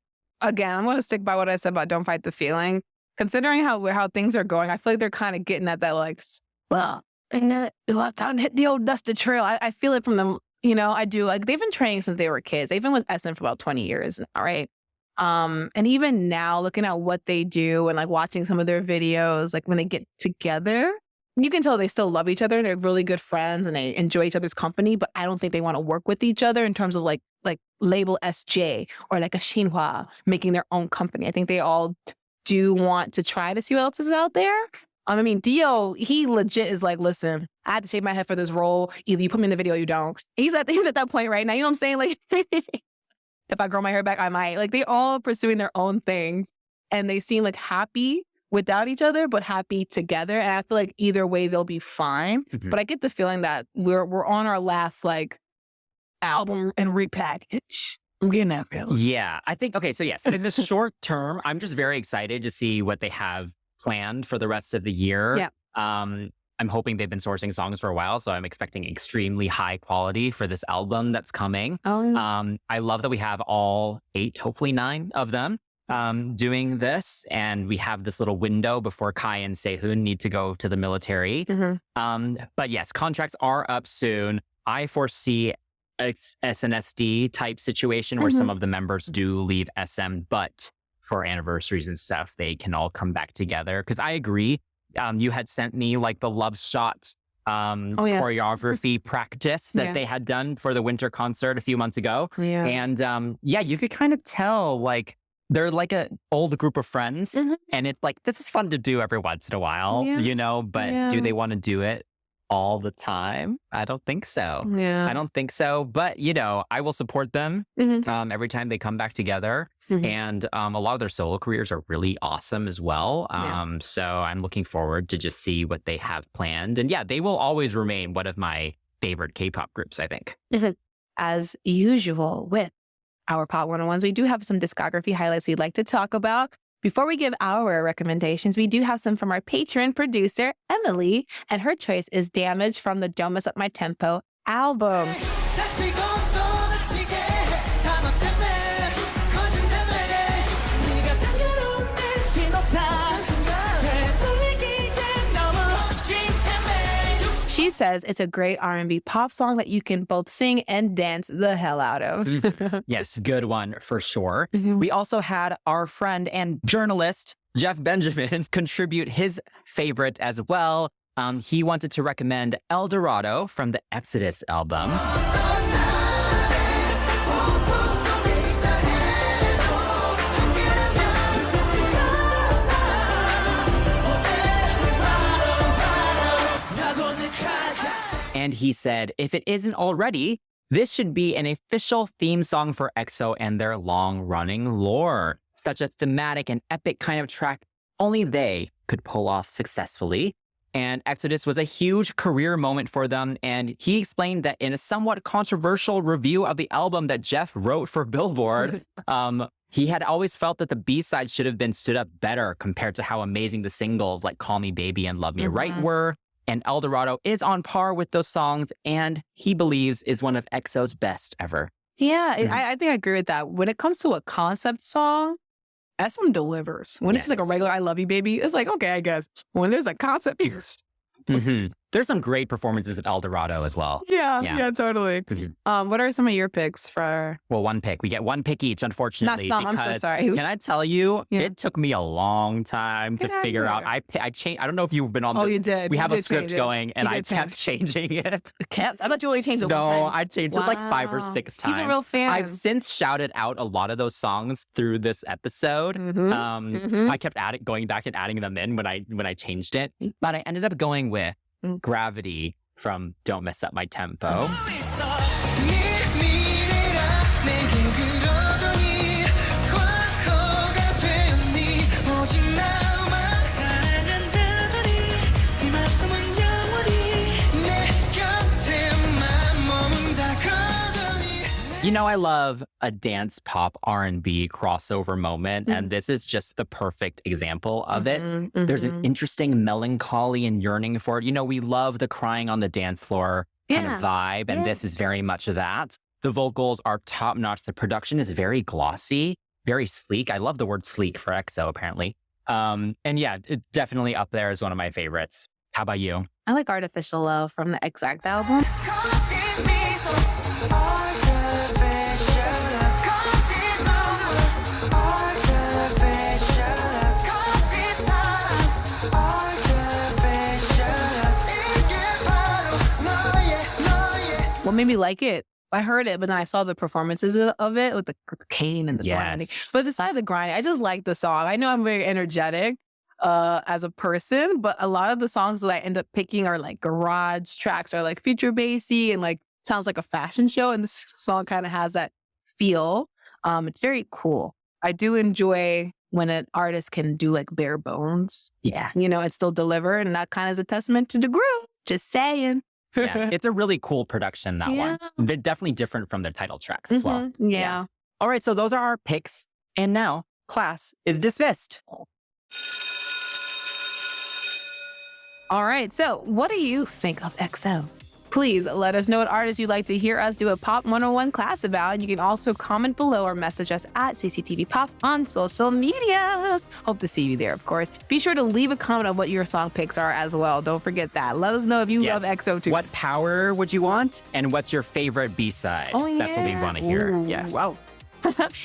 Again, I'm going to stick by what I said about Don't Fight the Feeling. Considering how things are going, I feel like they're kind of getting at that like, well, and time to hit the old dusted trail. I feel it from them. You know, I do. Like they've been training since they were kids. They've been with SM for about 20 years now, right? And even now, looking at what they do and like watching some of their videos, like when they get together, you can tell they still love each other. They're really good friends and they enjoy each other's company, but I don't think they want to work with each other in terms of like label SJ or like a Shinhwa making their own company. I think they all do want to try to see what else is out there. I mean, Dio, he legit is like, listen, I had to shave my head for this role. Either you put me in the video or you don't. He's at that point right now. You know what I'm saying? Like, if I grow my hair back, I might. Like, they all pursuing their own things and they seem like happy without each other, but happy together. And I feel like either way, they'll be fine. But I get the feeling that we're on our last like album and repackage. I'm getting that feeling. Yeah, I think, okay, so yes, in the short term, I'm just very excited to see what they have planned for the rest of the year. Yeah. I'm hoping they've been sourcing songs for a while, so I'm expecting extremely high quality for this album that's coming. I love that we have all 8, hopefully 9 of them doing this, and we have this little window before Kai and Sehun need to go to the military. But yes, contracts are up soon. I foresee a SNSD type situation where some of the members do leave SM, but for anniversaries and stuff, they can all come back together. Because I agree, you had sent me like the Love Shot choreography practice that they had done for the winter concert a few months ago. And yeah, you could kind of tell like they're like an old group of friends. And it's like, this is fun to do every once in a while, you know, but do they want to do it all the time? I don't think so. I don't think so. But, you know, I will support them every time they come back together. And a lot of their solo careers are really awesome as well. So I'm looking forward to just see what they have planned. And yeah, they will always remain one of my favorite K-pop groups, I think. As usual with our Pop 101s, we do have some discography highlights we'd like to talk about. Before we give our recommendations, we do have some from our patron producer, Emily, and her choice is Damage from the Don't Mess Up My Tempo album. She says it's a great R&B pop song that you can both sing and dance the hell out of. Yes, good one for sure. We also had our friend and journalist, Jeff Benjamin, contribute his favorite as well. He wanted to recommend El Dorado from the Exodus album. And he said, if it isn't already, this should be an official theme song for EXO and their long-running lore. Such a thematic and epic kind of track only they could pull off successfully. And Exodus was a huge career moment for them. And he explained that in a somewhat controversial review of the album that Jeff wrote for Billboard, he had always felt that the B-side should have been stood up better compared to how amazing the singles like Call Me Baby and Love Me Right were. And El Dorado is on par with those songs, and he believes is one of EXO's best ever. Yeah, I think I agree with that. When it comes to a concept song, SM delivers. When it's just like a regular I Love You Baby, it's like, okay, I guess. When there's a concept piece. There's some great performances at El Dorado as well. Yeah, totally. What are some of your picks for? Well, one pick. We get one pick each, unfortunately. Not some. I'm so sorry. Can I tell you, it took me a long time to figure out. I changed. I don't know if you've been on. You did. We have a script going, and I kept changing it. I thought you only changed it. No, I changed it like 5 or 6 times. He's a real fan. I've since shouted out a lot of those songs through this episode. I kept going back and adding them in when I changed it, but I ended up going with Gravity from Don't Mess Up My Tempo. You know, I love a dance pop R&B crossover moment, and this is just the perfect example of it. There's an interesting melancholy and yearning for it. You know, we love the crying on the dance floor kind of vibe, and this is very much that. The vocals are top-notch. The production is very glossy, very sleek. I love the word sleek for EXO, apparently. And yeah, it definitely up there is one of my favorites. How about you? I like Artificial Love from the Exact album. What made me like it? I heard it, but then I saw the performances of it with the cane and the grinding. But besides the grinding, I just like the song. I know I'm very energetic as a person, but a lot of the songs that I end up picking are like garage tracks or like future bassy and like sounds like a fashion show. And this song kind of has that feel. It's very cool. I do enjoy when an artist can do like bare bones. Yeah. You know, and still deliver. And that kind of is a testament to the group. Just saying. Yeah, it's a really cool production, that one. They're definitely different from their title tracks as well. Yeah. All right, so those are our picks. And now, class is dismissed. All right, so what do you think of EXO? Please let us know what artists you'd like to hear us do a Pop 101 class about. And you can also comment below or message us at CCTV Pops on social media. Hope to see you there, of course. Be sure to leave a comment on what your song picks are as well. Don't forget that. Let us know if you love EXO too. What power would you want? And what's your favorite B-side? That's what we want to hear. Ooh, yes. Wow.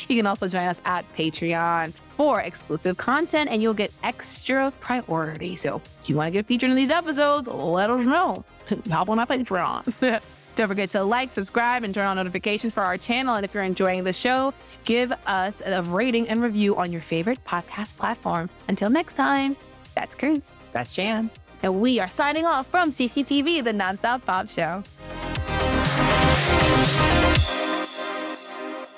You can also join us at Patreon for exclusive content, and you'll get extra priority. So if you want to get featured in these episodes, let us know. Hop on our Patreon. Don't forget to like, subscribe, and turn on notifications for our channel. And if you're enjoying the show, give us a rating and review on your favorite podcast platform. Until next time, that's Kris. That's Chan. And we are signing off from CCTV, the Nonstop Pop Show.